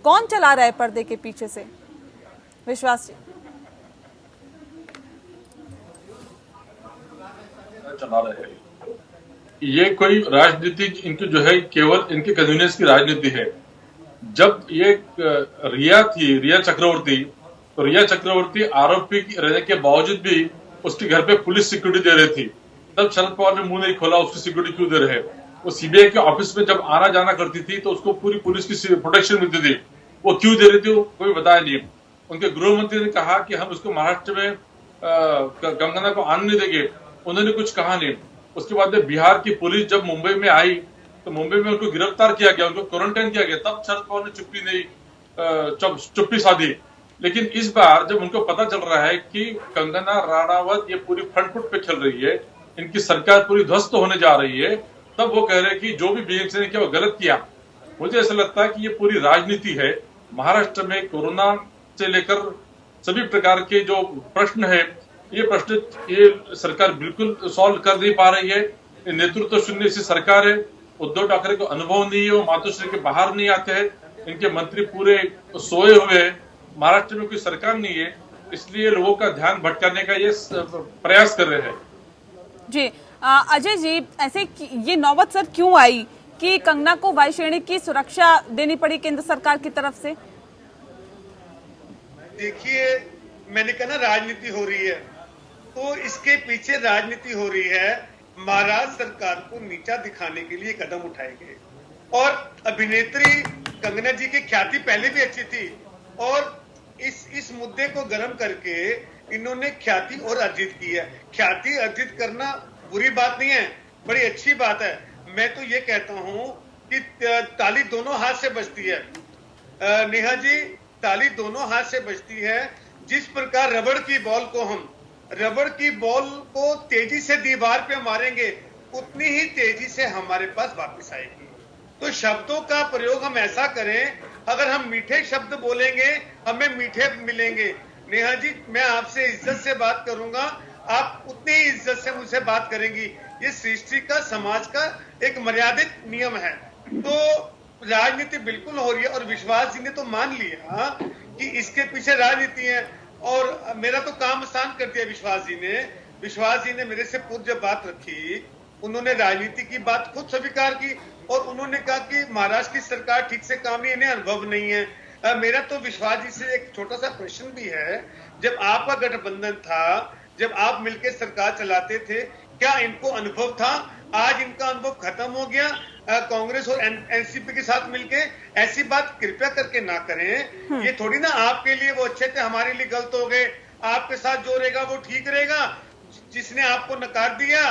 कौन चला रहा है पर्दे के पीछे से? विश्वास जी। चला रहे हैं ये कोई राजनीति, इनकी जो है केवल इनके कन्वीनियंस की राजनीति है। जब ये रिया चक्रवर्ती, तो रिया चक्रवर्ती आरोपी रहने के बावजूद भी उसके घर पे पुलिस सिक्योरिटी दे रही थी। तब शरद पवार ने मुंह नहीं खोला उसकी सिक्योरिटी क्यों दे रहे। वो सीबीआई के ऑफिस में जब आना जाना करती थी तो उसको पूरी पुलिस की प्रोटेक्शन मिलती थी, वो क्यों दे रही थी वो कोई बताया नहीं। उनके गृह मंत्री ने कहा कि हम उसको महाराष्ट्र में कंगना को आने नहीं देंगे, उन्होंने कुछ कहा नहीं। उसके बाद बिहार की पुलिस जब मुंबई में आई तो मुंबई में उनको गिरफ्तार किया गया, उनको क्वारंटाइन किया गया, तब शरद पवार ने चुप्पी साधी। लेकिन इस बार जब उनको पता चल रहा है कि कंगना राणावत ये पूरी फ्रंट फुट पे चल रही है, इनकी सरकार पूरी ध्वस्त होने जा रही है, तब वो कह रहे हैं कि जो भी बीएमसी ने किया वो गलत किया। मुझे ऐसा लगता है कि ये पूरी राजनीति है। महाराष्ट्र में कोरोना से लेकर सभी प्रकार के जो प्रश्न है, ये प्रश्न ये सरकार बिल्कुल सॉल्व कर नहीं पा रही है। नेतृत्व शून्य सी सरकार है। उद्धव ठाकरे को अनुभव नहीं है, वो मातोश्री के बाहर नहीं आते हैं, इनके मंत्री पूरे सोए हुए हैं। महाराष्ट्र में कोई सरकार नहीं है, इसलिए लोगों का ध्यान भटकाने का ये प्रयास कर रहे हैं। जी अजय जी, ऐसे ये नौबत सर क्यों आई कि कंगना को वायु श्रेणी की सुरक्षा देनी पड़ी केंद्र सरकार की तरफ से? देखिए, मैंने कहा ना राजनीति हो रही है, तो इसके पीछे राजनीति हो रही है। महाराष्ट्र सरकार को नीचा दिखाने के लिए कदम उठाए गए, और अभिनेत्री कंगना जी की ख्याति पहले भी अच्छी थी, और इस मुद्दे को गर्म करके इन्होंने ख्याति और अर्जित की है। ख्याति अर्जित करना बुरी बात नहीं है, बड़ी अच्छी बात है। मैं तो ये कहता हूं कि ताली दोनों हाथ से बजती है। नेहा जी, ताली दोनों हाथ से बजती है। जिस प्रकार रबड़ की बॉल को तेजी से दीवार पे मारेंगे, उतनी ही तेजी से हमारे पास वापस आएगी। तो शब्दों का प्रयोग हम ऐसा करें, अगर हम मीठे शब्द बोलेंगे हमें मीठे मिलेंगे। नेहा जी, मैं आपसे इज्जत से बात करूंगा, आप उतनी ही इज्जत से मुझसे बात करेंगी। ये सृष्टि का, समाज का एक मर्यादित नियम है। तो राजनीति बिल्कुल हो रही है, और विश्वास जी ने तो मान लिया कि इसके पीछे राजनीति है, और मेरा तो काम आसान कर दिया विश्वास जी ने मेरे से पूर्व जब बात रखी, उन्होंने राजनीति की बात खुद स्वीकार की, और उन्होंने कहा कि महाराष्ट्र की सरकार ठीक से काम नहीं, इन्हें अनुभव नहीं है। मेरा तो विश्वास जी से एक छोटा सा प्रश्न भी है, जब आपका गठबंधन था, जब आप मिलकर सरकार चलाते थे, क्या इनको अनुभव था? आज इनका अनुभव खत्म हो गया कांग्रेस और एनसीपी के साथ मिलके। ऐसी बात कृपया करके ना करें। ये थोड़ी ना आपके लिए वो अच्छे थे, हमारे लिए गलत हो गए। आपके साथ जो रहेगा वो ठीक रहेगा। जिसने आपको नकार दिया,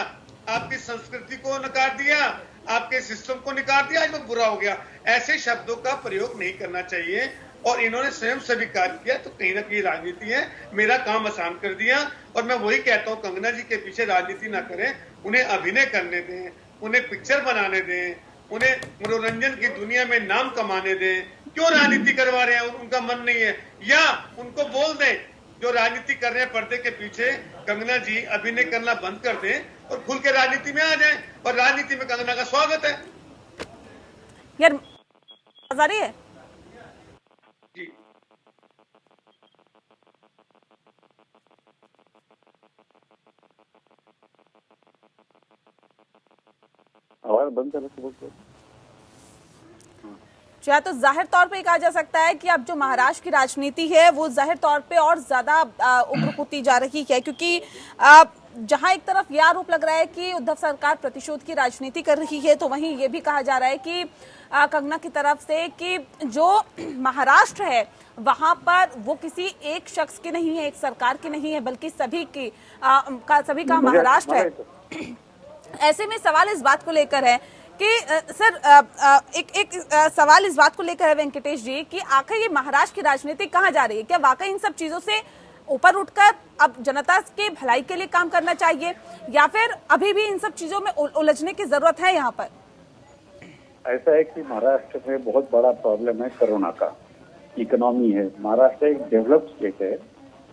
आपकी संस्कृति को नकार दिया, आपके सिस्टम को नकार दिया, आज वो बुरा हो गया। ऐसे शब्दों का प्रयोग नहीं करना चाहिए। और इन्होंने स्वयं स्वीकार किया, तो कहीं ना कहीं राजनीति है, मेरा काम आसान कर दिया। और मैं वही कहता हूँ, कंगना जी के पीछे राजनीति ना करें, उन्हें अभिनय करने दें, उन्हें पिक्चर बनाने दें, उन्हें मनोरंजन की दुनिया में नाम कमाने दें। क्यों राजनीति करवा रहे हैं? उनका मन नहीं है, या उनको बोल दें जो राजनीति कर रहे हैं पर्दे के पीछे, कंगना जी अभिनय करना बंद कर दें और खुल के राजनीति में आ जाएं, और राजनीति में कंगना का स्वागत है। यार आ रही है जी आवाज बंद कर या तो जाहिर तौर पे कहा जा सकता है कि अब जो महाराष्ट्र की राजनीति है वो जाहिर तौर पे और ज्यादा उग्र होती जा रही है, क्योंकि जहां एक तरफ यह आरोप लग रहा है कि उद्धव सरकार प्रतिशोध की राजनीति कर रही है, तो वहीं ये भी कहा जा रहा है कि कंगना की तरफ से कि जो महाराष्ट्र है वहां पर वो किसी एक शख्स की नहीं है, एक सरकार की नहीं है, बल्कि सभी सभी का महाराष्ट्र है। ऐसे में सवाल इस बात को लेकर है कि सर एक सवाल इस बात को लेकर है वेंकटेश जी कि आखिर ये महाराष्ट्र की राजनीति कहाँ जा रही है? क्या वाकई इन सब चीजों से ऊपर उठकर अब जनता के भलाई के लिए काम करना चाहिए, या फिर अभी भी इन सब चीजों में उलझने की जरूरत है? यहाँ पर ऐसा है कि महाराष्ट्र में बहुत बड़ा प्रॉब्लम है कोरोना का, इकोनॉमी है। महाराष्ट्र एक डेवलप्ड स्टेट है,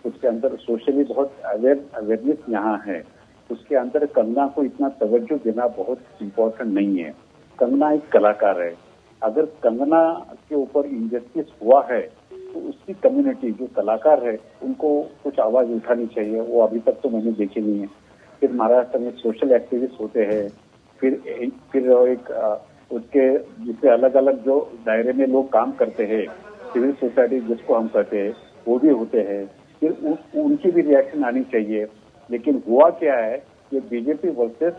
उसके अंदर सोशली बहुत अवेयरनेस यहाँ है। उसके अंदर कंगना को इतना तवज्जो देना बहुत इम्पोर्टेंट नहीं है। कंगना एक कलाकार है, अगर कंगना के ऊपर इंजस्टिस हुआ है तो उसकी कम्युनिटी जो कलाकार है उनको कुछ आवाज उठानी चाहिए। वो अभी तक तो मैंने देखी नहीं है। फिर महाराष्ट्र में सोशल एक्टिविस्ट होते हैं, फिर एक उसके जिससे अलग अलग जो दायरे में लोग काम करते हैं, सिविल सोसाइटी जिसको हम कहते हैं, वो भी होते हैं। फिर उनकी भी रिएक्शन आनी चाहिए। लेकिन हुआ क्या है कि BJP versus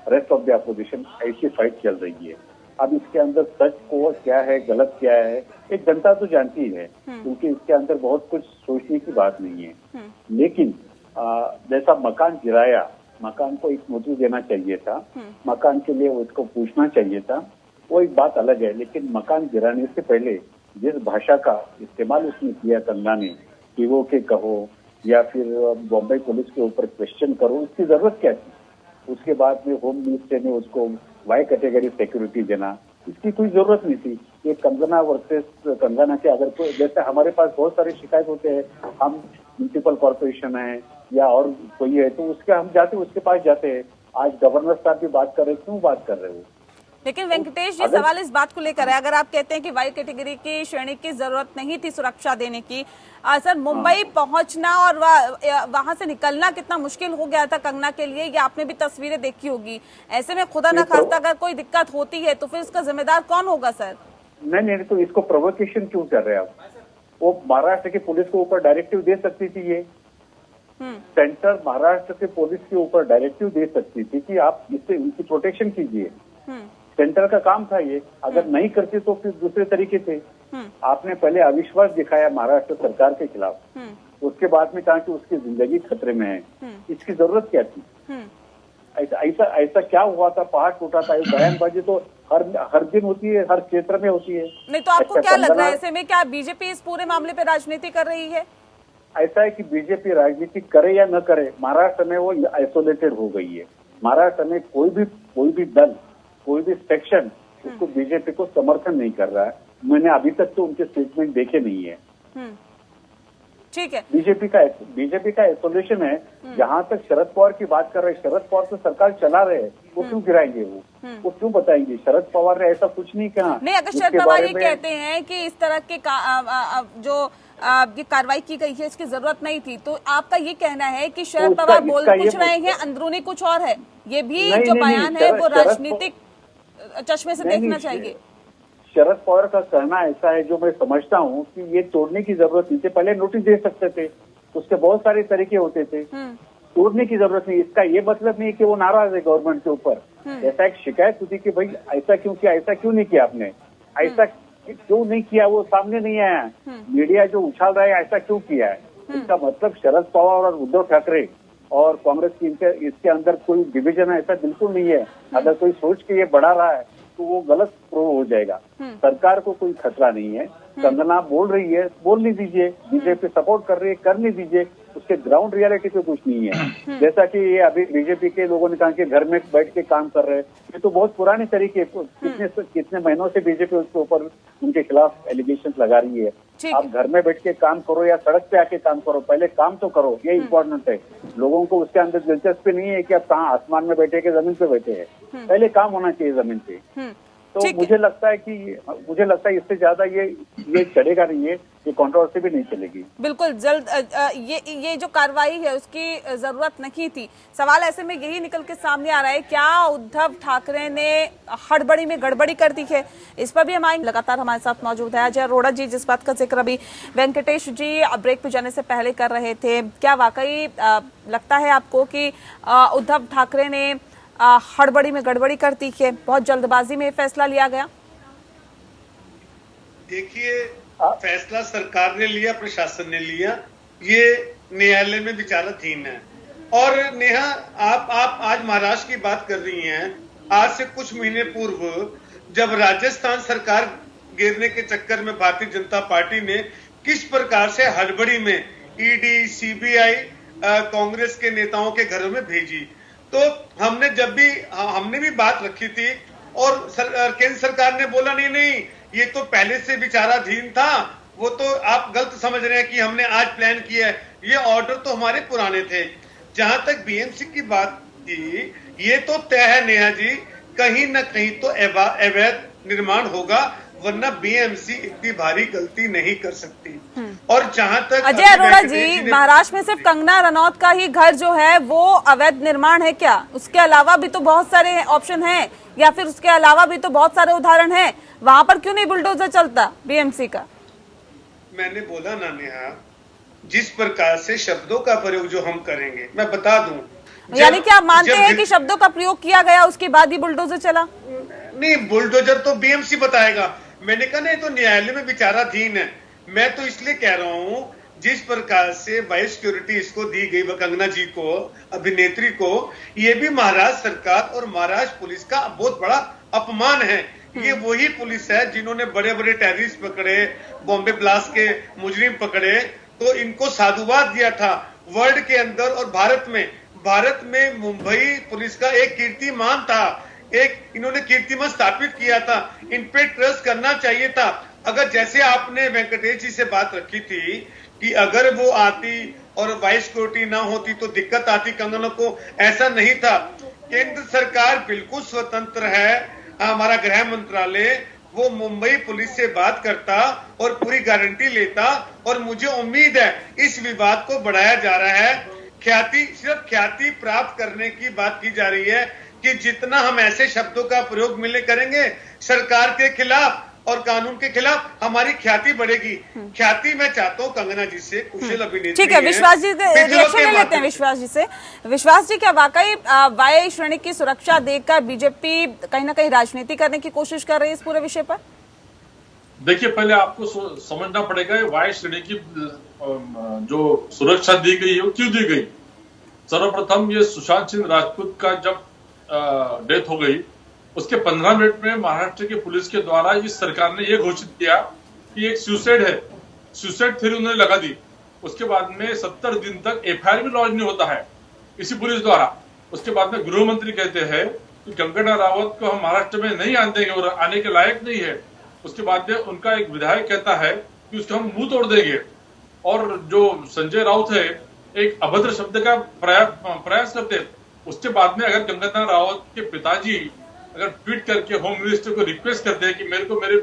rest of the opposition ऐसी फाइट चल रही है। अब इसके अंदर सच को क्या है, गलत क्या है, एक जनता तो जानती है, क्योंकि इसके अंदर बहुत कुछ सोचने की बात नहीं है। लेकिन जैसा मकान गिराया, मकान को एक नोटिस देना चाहिए था, मकान के लिए उसको पूछना चाहिए था, वो एक बात अलग है। लेकिन मकान गिराने से पहले जिस भाषा का इस्तेमाल उसने किया कंगना ने, पीओ के कहो या फिर बॉम्बे पुलिस के ऊपर क्वेश्चन करो, उसकी जरूरत क्या थी? उसके बाद में होम मिनिस्टर ने उसको वाई कैटेगरी सिक्योरिटी देना, इसकी कोई जरूरत नहीं थी। ये कंगना वर्सेस कंगना के अगर कोई, जैसे हमारे पास बहुत सारे शिकायत होते हैं, हम म्यूनिसिपल कॉर्पोरेशन है या और कोई है तो उसके हम जाते उसके पास जाते हैं। आज गवर्नर साहब भी बात कर रहे, क्यों बात कर रहे हो? लेकिन वेंकटेश जी सवाल इस बात को लेकर है, अगर आप कहते हैं कि वाई कैटेगरी की श्रेणी की जरूरत नहीं थी सुरक्षा देने की, सर मुंबई पहुंचना और वहां से निकलना कितना मुश्किल हो गया था कंगना के लिए, ये आपने भी तस्वीरें देखी होगी। ऐसे में खुदा न खास्ता अगर कोई दिक्कत होती है तो फिर उसका जिम्मेदार कौन होगा सर? नहीं, तो इसको प्रोवोकेशन क्यों कर रहे हैं आप? वो महाराष्ट्र की पुलिस के ऊपर डायरेक्टिव दे सकती थी। ये सेंटर महाराष्ट्र के पुलिस के ऊपर डायरेक्टिव दे सकती थी कि आप इससे इनकी प्रोटेक्शन कीजिए। सेंटर का काम था ये। अगर नहीं करते तो फिर दूसरे तरीके से। आपने पहले अविश्वास दिखाया महाराष्ट्र सरकार के खिलाफ, उसके बाद में कहा कि उसकी जिंदगी खतरे में है। इसकी जरूरत क्या थी? ऐसा क्या हुआ था? पहाड़ टूटा था? बयानबाजी तो हर दिन होती है, हर क्षेत्र में होती है। नहीं तो आपको क्या लग रहा है ऐसे में, क्या बीजेपी इस पूरे मामले पे राजनीति कर रही है? ऐसा है कि बीजेपी राजनीति करे या न करे, महाराष्ट्र में वो आइसोलेटेड हो गई है। महाराष्ट्र में कोई भी दल, कोई भी सेक्शन उसको बीजेपी को समर्थन नहीं कर रहा है। मैंने अभी तक तो उनके स्टेटमेंट देखे नहीं है। ठीक है, बीजेपी का आइसोलेशन है। जहां तक शरद पवार की बात कर रहे हैं, शरद पवार तो सरकार चला रहे हैं, वो क्यों गिराएंगे? वो क्यों बताएंगे? शरद पवार ने ऐसा कुछ नहीं कहा। नहीं, अगर शरद पवार ये कहते हैं कि इस तरह के जो ये कार्रवाई की गई है इसकी जरूरत नहीं थी, तो आपका ये कहना है कि शरद पवार बोल कुछ रहे हैं, अंदरूनी कुछ और है। ये भी जो बयान है वो राजनीतिक चश्मे से देखना चाहिए। शरद पवार का कहना ऐसा है, जो मैं समझता हूँ कि ये तोड़ने की जरूरत नहीं थी। पहले नोटिस दे सकते थे, उसके बहुत सारे तरीके होते थे। तोड़ने की जरूरत नहीं। इसका ये मतलब नहीं कि वो नाराज है गवर्नमेंट के ऊपर। ऐसा एक शिकायत होती कि भाई ऐसा क्यों किया, ऐसा क्यों नहीं किया आपने, ऐसा क्यों नहीं किया, वो सामने नहीं आया। मीडिया जो उछाल रहा है ऐसा क्यों किया है, इसका मतलब शरद पवार और उद्धव ठाकरे और कांग्रेस की इसके अंदर कोई डिवीजन है, ऐसा बिल्कुल नहीं है। अगर कोई सोच के ये बढ़ा रहा है तो वो गलत प्रूव हो जाएगा। सरकार को कोई खतरा नहीं है। कंगना बोल रही है, बोलने दीजिए। बीजेपी सपोर्ट कर रही है, करने दीजिए। उसके ग्राउंड रियलिटी पे कुछ नहीं है। जैसा कि ये अभी बीजेपी के लोगों ने कहा कि घर में बैठ के काम कर रहे हैं, ये तो बहुत पुराने तरीके, कितने महीनों से बीजेपी उसके ऊपर उनके खिलाफ एलिगेशन लगा रही है। आप घर में बैठ के काम करो या सड़क पे आके काम करो, पहले काम तो करो, ये इम्पोर्टेंट है। लोगों को उसके अंदर दिलचस्पी नहीं है कि आप कहाँ आसमान में बैठे के जमीन पे बैठे हैं, पहले काम होना चाहिए जमीन पे। तो मुझे लगता है इससे ज्यादा ये चलेगा नहीं है, ये कंट्रोवर्सी भी नहीं चलेगी। बिल्कुल जल्द ये जो कार्रवाई है उसकी जरूरत नहीं थी। सवाल ऐसे में यही निकल के सामने आ रहा है, क्या उद्धव ठाकरे ने हड़बड़ी में गड़बड़ी कर दी है? इस पर भी हम आएंगे। लगातार हमारे साथ मौजूद है अजय अरोड़ा जी, जिस बात का जिक्र अभी वेंकटेश जी ब्रेक पे जाने से पहले कर रहे थे। क्या वाकई लगता है आपको कि उद्धव ठाकरे ने हड़बड़ी में गड़बड़ी कर दी है, बहुत जल्दबाजी में फैसला लिया गया? देखिए, फैसला सरकार ने लिया, प्रशासन ने लिया, ये न्यायालय में विचाराधीन है। और नेहा, आप आज महाराष्ट्र की बात कर रही हैं। आज से कुछ महीने पूर्व जब राजस्थान सरकार गिरने के चक्कर में भारतीय जनता पार्टी ने किस प्रकार से हड़बड़ी में ईडी, सीबीआई कांग्रेस के नेताओं के घरों में भेजी, तो हमने भी बात रखी थी और केंद्र सरकार ने बोला नहीं, ये तो पहले से विचाराधीन था, वो तो आप गलत समझ रहे हैं कि हमने आज प्लान किया है, ये ऑर्डर तो हमारे पुराने थे। जहां तक बीएमसी की बात की, ये तो तय है नेहा जी, कहीं न कहीं तो अवैध निर्माण होगा, वरना बीएमसी इतनी भारी गलती नहीं कर सकती। और जहां तक अजय अरोड़ा जी, महाराष्ट्र में सिर्फ कंगना रनौत का ही घर जो है वो अवैध निर्माण है क्या? उसके अलावा भी तो बहुत सारे ऑप्शन हैं, या फिर उसके अलावा भी तो बहुत सारे उदाहरण हैं, वहां पर क्यों नहीं बुलडोजर चलता बीएमसी का? मैंने बोला ना नेहा, जिस प्रकार से शब्दों का प्रयोग जो हम करेंगे, मैं बता दूं, यानी कि आप मानते हैं कि शब्दों का प्रयोग किया गया उसके बाद ही बुलडोजर चला? नहीं, बुलडोजर तो बीएमसी बताएगा। मैंने कहा नहीं, तो न्यायालय में विचाराधीन है। मैं तो इसलिए कह रहा हूं, जिस प्रकार से वाइस सिक्योरिटी इसको दी गई कंगना जी को, अभिनेत्री को, ये भी महाराष्ट्र सरकार और महाराष्ट्र पुलिस का बहुत बड़ा अपमान है। ये वही पुलिस है जिन्होंने बड़े बड़े टेररिस्ट पकड़े, बॉम्बे ब्लास्ट के मुजरिम पकड़े, तो इनको साधुवाद दिया था वर्ल्ड के अंदर। और भारत में मुंबई पुलिस का एक कीर्तिमान था, एक इन्होंने कीर्तिमान स्थापित किया था। इन पे ट्रस्ट करना चाहिए था। अगर जैसे आपने वेंकटेश जी से बात रखी थी कि अगर वो आती और वाइस सिक्योरिटी ना होती तो दिक्कत आती कंगना को, ऐसा नहीं था। केंद्र सरकार बिल्कुल स्वतंत्र है, हमारा गृह मंत्रालय, वो मुंबई पुलिस से बात करता और पूरी गारंटी लेता। और मुझे उम्मीद है इस विवाद को बढ़ाया जा रहा है, सिर्फ ख्याति प्राप्त करने की बात की जा रही है कि जितना हम ऐसे शब्दों का प्रयोग मिले करेंगे सरकार के खिलाफ और कानून के खिलाफ, हमारी ख्याति बढ़ेगी। ख्याति मैं चाहता हूँ कंगना जी से, कुशल अभिनेत्री। ठीक है, विश्वास जी रिएक्शन ले लेते हैं विश्वास जी से। विश्वास जी, क्या वाकई वाई श्रेणी की सुरक्षा देकर बीजेपी कहीं ना कहीं राजनीति करने की कोशिश कर रही है इस पूरे विषय पर? देखिए, पहले आपको समझना पड़ेगा वाई श्रेणी की जो सुरक्षा दी गई है वो क्यों दी गई। सर्वप्रथम ये सुशांत सिंह राजपूत का जब डेथ हो गई, उसके 15 मिनट में महाराष्ट्र की पुलिस के द्वारा इस सरकार ने यह घोषित किया कि एक सुसाइड है, सुसाइड थ्योरी उन्होंने लगा दी। उसके बाद में 70 दिन तक एफआईआर भी लॉन्च नहीं होता है इसी पुलिस द्वारा। उसके बाद में गृह मंत्री कहते हैं कि कंगना रावत को हम महाराष्ट्र में नहीं आने देंगे और आने के लायक नहीं है। उसके बाद में उनका एक विधायक कहता है कि उसको हम मुंह तोड़ देंगे। और जो संजय राउत है, एक अभद्र शब्द का प्रयास करते। उसके बाद में अगर कंगना रावत के पिताजी अगर ट्वीट करके होम मिनिस्टर को रिक्वेस्ट करते हैं कि मेरे को मेरे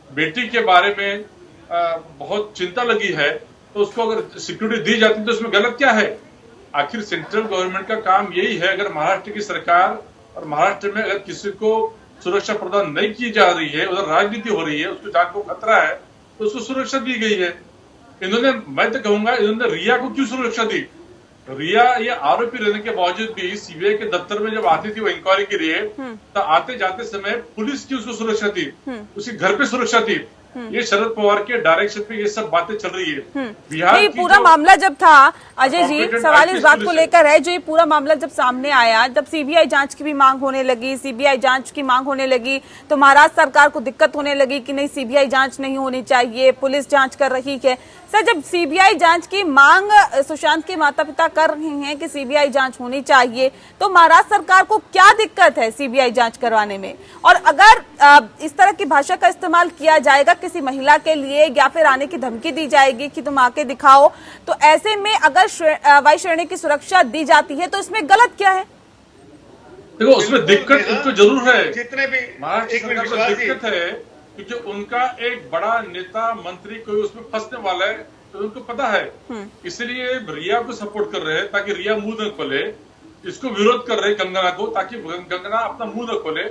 बेटी के बारे में बहुत चिंता लगी है, तो उसको अगर सिक्योरिटी दी जाती तो उसमें गलत क्या है? आखिर सेंट्रल गवर्नमेंट का काम यही है, अगर महाराष्ट्र की सरकार और महाराष्ट्र में अगर किसी को सुरक्षा प्रदान नहीं की जा रही है, उधर राजनीति हो रही है, उसको जान को खतरा है, तो उसको सुरक्षा दी गई है। मैं तो कहूंगा इन्होंने रिया को क्यों सुरक्षा दी? रिया ये आरोपी रहने के बावजूद भी सीबीआई के दफ्तर में जब आती थी वो इंक्वायरी के लिए, तो आते जाते समय पुलिस की उसको सुरक्षा दी, उसके घर पे सुरक्षा दी। ये शरद पवार के डायरेक्शन पे ये सब बातें चल रही है। बिहार नहीं, की पूरा जो मामला जब था अजय जी, competent सवाल इस IPS बात को पुलिस लेकर है, जो ये पूरा मामला जब सामने आया, जब सीबीआई जांच की भी मांग होने लगी, सीबीआई जांच की मांग होने लगी, तो महाराष्ट्र सरकार को दिक्कत होने लगी कि नहीं, सीबीआई जांच नहीं होनी चाहिए, पुलिस जांच कर रही है। सर, जब सीबीआई जांच की मांग सुशांत के माता पिता कर रहे हैं कि सीबीआई जांच होनी चाहिए, तो महाराष्ट्र सरकार को क्या दिक्कत है सीबीआई जांच करवाने में? और अगर इस तरह की भाषा का इस्तेमाल किया जाएगा किसी महिला के लिए, या फिर आने की धमकी दी जाएगी कि तुम आके दिखाओ, तो ऐसे में अगर वायु श्रेणी की सुरक्षा दी जाती है तो इसमें गलत क्या है? देखो, उसमें दिक्कत उनको जरूर है, जितने भी महाराष्ट्र सरकार को दिक्कत है, क्योंकि उनका एक बड़ा नेता मंत्री कोई उसमें फंसने वाला है, तो उनको पता है, इसलिए रिया को सपोर्ट कर रहे हैं ताकि रिया मुंह न खोले, इसको विरोध कर रहे कंगना को ताकि कंगना अपना मुंह न खोले।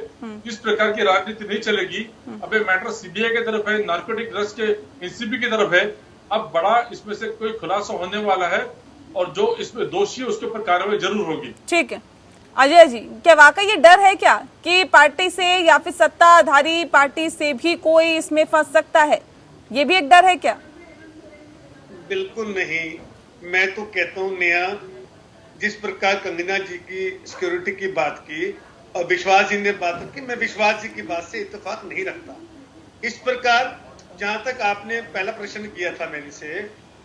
इस प्रकार की राजनीति नहीं चलेगी। अब ये मैटर सीबीआई की तरफ है, नार्कोटिक ड्रग्स के एनसीबी की तरफ है। अब बड़ा इसमें से कोई खुलासा होने वाला है और जो इसमें दोषी है उसके ऊपर कार्रवाई जरूर होगी। ठीक है अजय जी, क्या वाकई ये डर है क्या कि पार्टी से या फिर सत्ताधारी पार्टी से भी कोई इसमें फंस सकता है? ये भी एक डर है क्या? बिल्कुल नहीं। मैं तो कहता हूँ नेहा, जिस प्रकार कंगना जी की सिक्योरिटी की बात की और विश्वास जी ने बात की, मैं विश्वास जी की बात से इत्तेफाक नहीं रखता। इस प्रकार जहां तक आपने पहला प्रश्न किया था मेरे से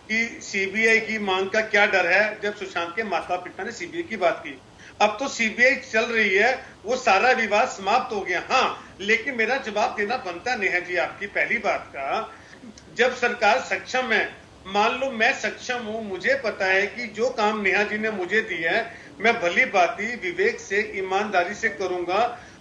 कि सीबीआई की मांग का क्या डर है, जब सुशांत के माता पिता ने सीबीआई की बात की, अब तो सीबीआई चल रही है, वो सारा विवाद समाप्त हो गया। हाँ, लेकिन मेरा जवाब देना बनता नेहा जी आपकी पहली बात का, जब सरकार सक्षम है, मान लो मैं सक्षम हूं, मुझे पता है कि जो काम नेहा जी ने मुझे दिया है मैं भली भांति विवेक से ईमानदारी से करूंगा,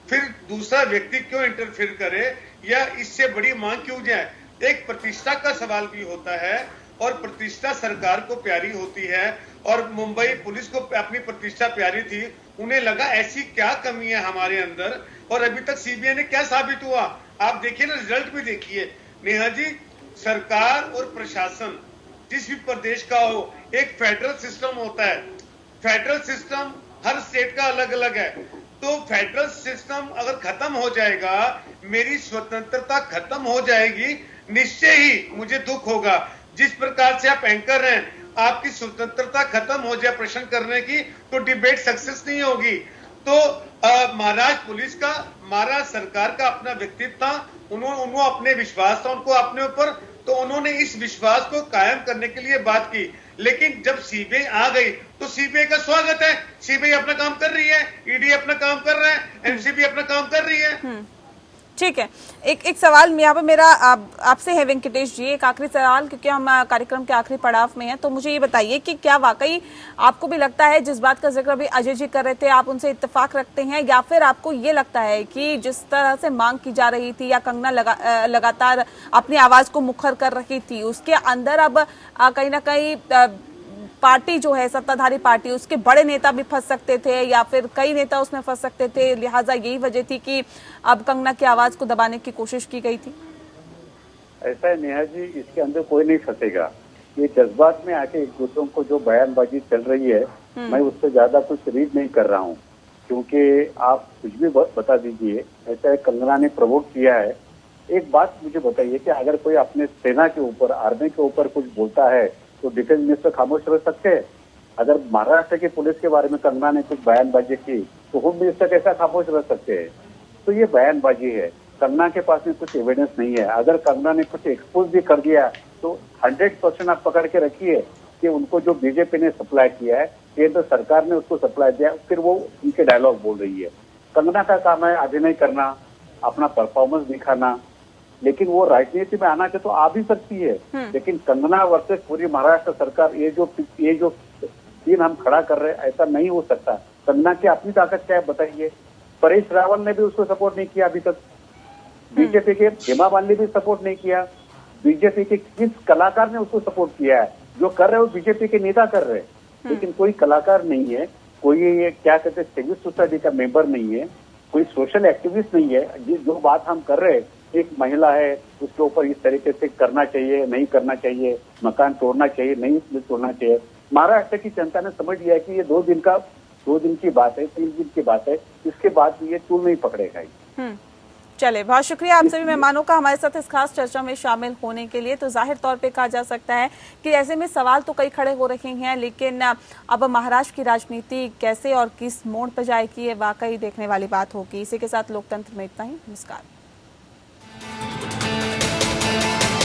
फिर दूसरा व्यक्ति क्यों इंटरफेयर करे या इससे बड़ी मांग क्यों जाए? एक प्रतिष्ठा का सवाल भी होता है और प्रतिष्ठा सरकार को प्यारी होती है और मुंबई पुलिस को अपनी प्रतिष्ठा प्यारी थी। उन्हें लगा ऐसी क्या कमी है हमारे अंदर, और अभी तक सीबीआई ने क्या साबित हुआ आप देखिए ना, रिजल्ट भी देखिए नेहा जी। सरकार और प्रशासन जिस भी प्रदेश का हो, एक फेडरल सिस्टम होता है। फेडरल सिस्टम हर स्टेट का अलग अलग है, तो फेडरल सिस्टम अगर खत्म हो जाएगा, मेरी स्वतंत्रता खत्म हो जाएगी, निश्चय ही मुझे दुख होगा। जिस प्रकार से आप एंकर हैं, आपकी स्वतंत्रता खत्म हो जाए प्रश्न करने की, तो डिबेट सक्सेस नहीं होगी। तो महाराष्ट्र पुलिस का, महाराष्ट्र सरकार का अपना व्यक्तित्व था, उन्होंने अपने विश्वास था उनको अपने ऊपर, तो उन्होंने इस विश्वास को कायम करने के लिए बात की। लेकिन जब सीबीआई आ गई तो सीबीआई का स्वागत है, सीबीआई अपना काम कर रही है, ईडी अपना काम कर रहा है, एनसीबी अपना काम कर रही है। ठीक है, एक सवाल यहाँ पे मेरा आपसे है वेंकटेश जी, एक आखिरी सवाल, क्योंकि हम कार्यक्रम के आखिरी पड़ाव में हैं। तो मुझे ये बताइए कि क्या वाकई आपको भी लगता है, जिस बात का जिक्र अभी अजय जी कर रहे थे, आप उनसे इत्तेफाक रखते हैं, या फिर आपको ये लगता है कि जिस तरह से मांग की जा रही थी या कंगना लगातार अपनी आवाज को मुखर कर रही थी, उसके अंदर अब कहीं ना कहीं पार्टी जो है सत्ताधारी पार्टी, उसके बड़े नेता भी फंस सकते थे या फिर कई नेता उसमें फंस सकते थे, लिहाजा यही वजह थी कि अब कंगना की आवाज को दबाने की कोशिश की गई थी? ऐसा है नेहा जी, इसके अंदर कोई नहीं फंसेगा। ये जज्बात में आके एक दूसरों को जो बयानबाजी चल रही है, मैं उससे ज्यादा कुछ रीड नहीं कर रहा हूँ, क्योंकि आप कुछ भी बता दीजिए। ऐसा है, कंगना ने प्रवोक किया है। एक बात मुझे बताइए कि अगर कोई अपने सेना के ऊपर, आर्मी के ऊपर कुछ बोलता है तो डिफेंस मिनिस्टर खामोश रह सकते हैं? अगर महाराष्ट्र की पुलिस के बारे में कंगना ने कुछ बयानबाजी की तो होम मिनिस्टर कैसा खामोश रह सकते हैं? तो ये बयानबाजी है, कंगना के पास में कुछ एविडेंस नहीं है। अगर कंगना ने कुछ एक्सपोज भी कर दिया तो 100% आप पकड़ के रखिए कि उनको जो बीजेपी ने सप्लाई किया है, केंद्र सरकार ने उसको सप्लाई दिया, फिर वो उनके डायलॉग बोल रही है। कंगना का काम है अभिनय करना, अपना परफॉर्मेंस दिखाना, लेकिन वो राजनीति में आना चाहे तो आ भी सकती है। लेकिन कंगना वर्सेस पूरी महाराष्ट्र सरकार, ये जो सीन हम खड़ा कर रहे हैं, ऐसा नहीं हो सकता। कंगना की अपनी ताकत क्या है बताइए? परेश रावल ने भी उसको सपोर्ट नहीं किया अभी तक, बीजेपी के हेमा मालिनी भी सपोर्ट नहीं किया, बीजेपी के किस कलाकार ने उसको सपोर्ट किया है? जो कर रहे हो बीजेपी के नेता कर रहे हैं, लेकिन कोई कलाकार नहीं है, कोई ये क्या कहते हैं सिविल सोसाइटी का मेंबर नहीं है, कोई सोशल एक्टिविस्ट नहीं है। जो बात हम कर रहे हैं, एक महिला है उसके ऊपर इस तरीके से करना चाहिए, नहीं करना चाहिए, मकान तोड़ना चाहिए, नहीं तोड़ना चाहिए, महाराष्ट्र की जनता ने समझ लिया कि ये 2 दिन की बात है, 3 दिन की बात है, इसके बाद ये टूल नहीं पकड़ेगा। चले, बहुत शुक्रिया आप सभी मेहमानों का हमारे साथ इस खास चर्चा में शामिल होने के लिए। तो जाहिर तौर पे कहा जा सकता है कि ऐसे में सवाल तो कई खड़े हो रहे हैं, लेकिन अब महाराष्ट्र की राजनीति कैसे और किस मोड़ पर जाएगी ये वाकई देखने वाली बात होगी। इसी के साथ लोकतंत्र में इतना ही। नमस्कार।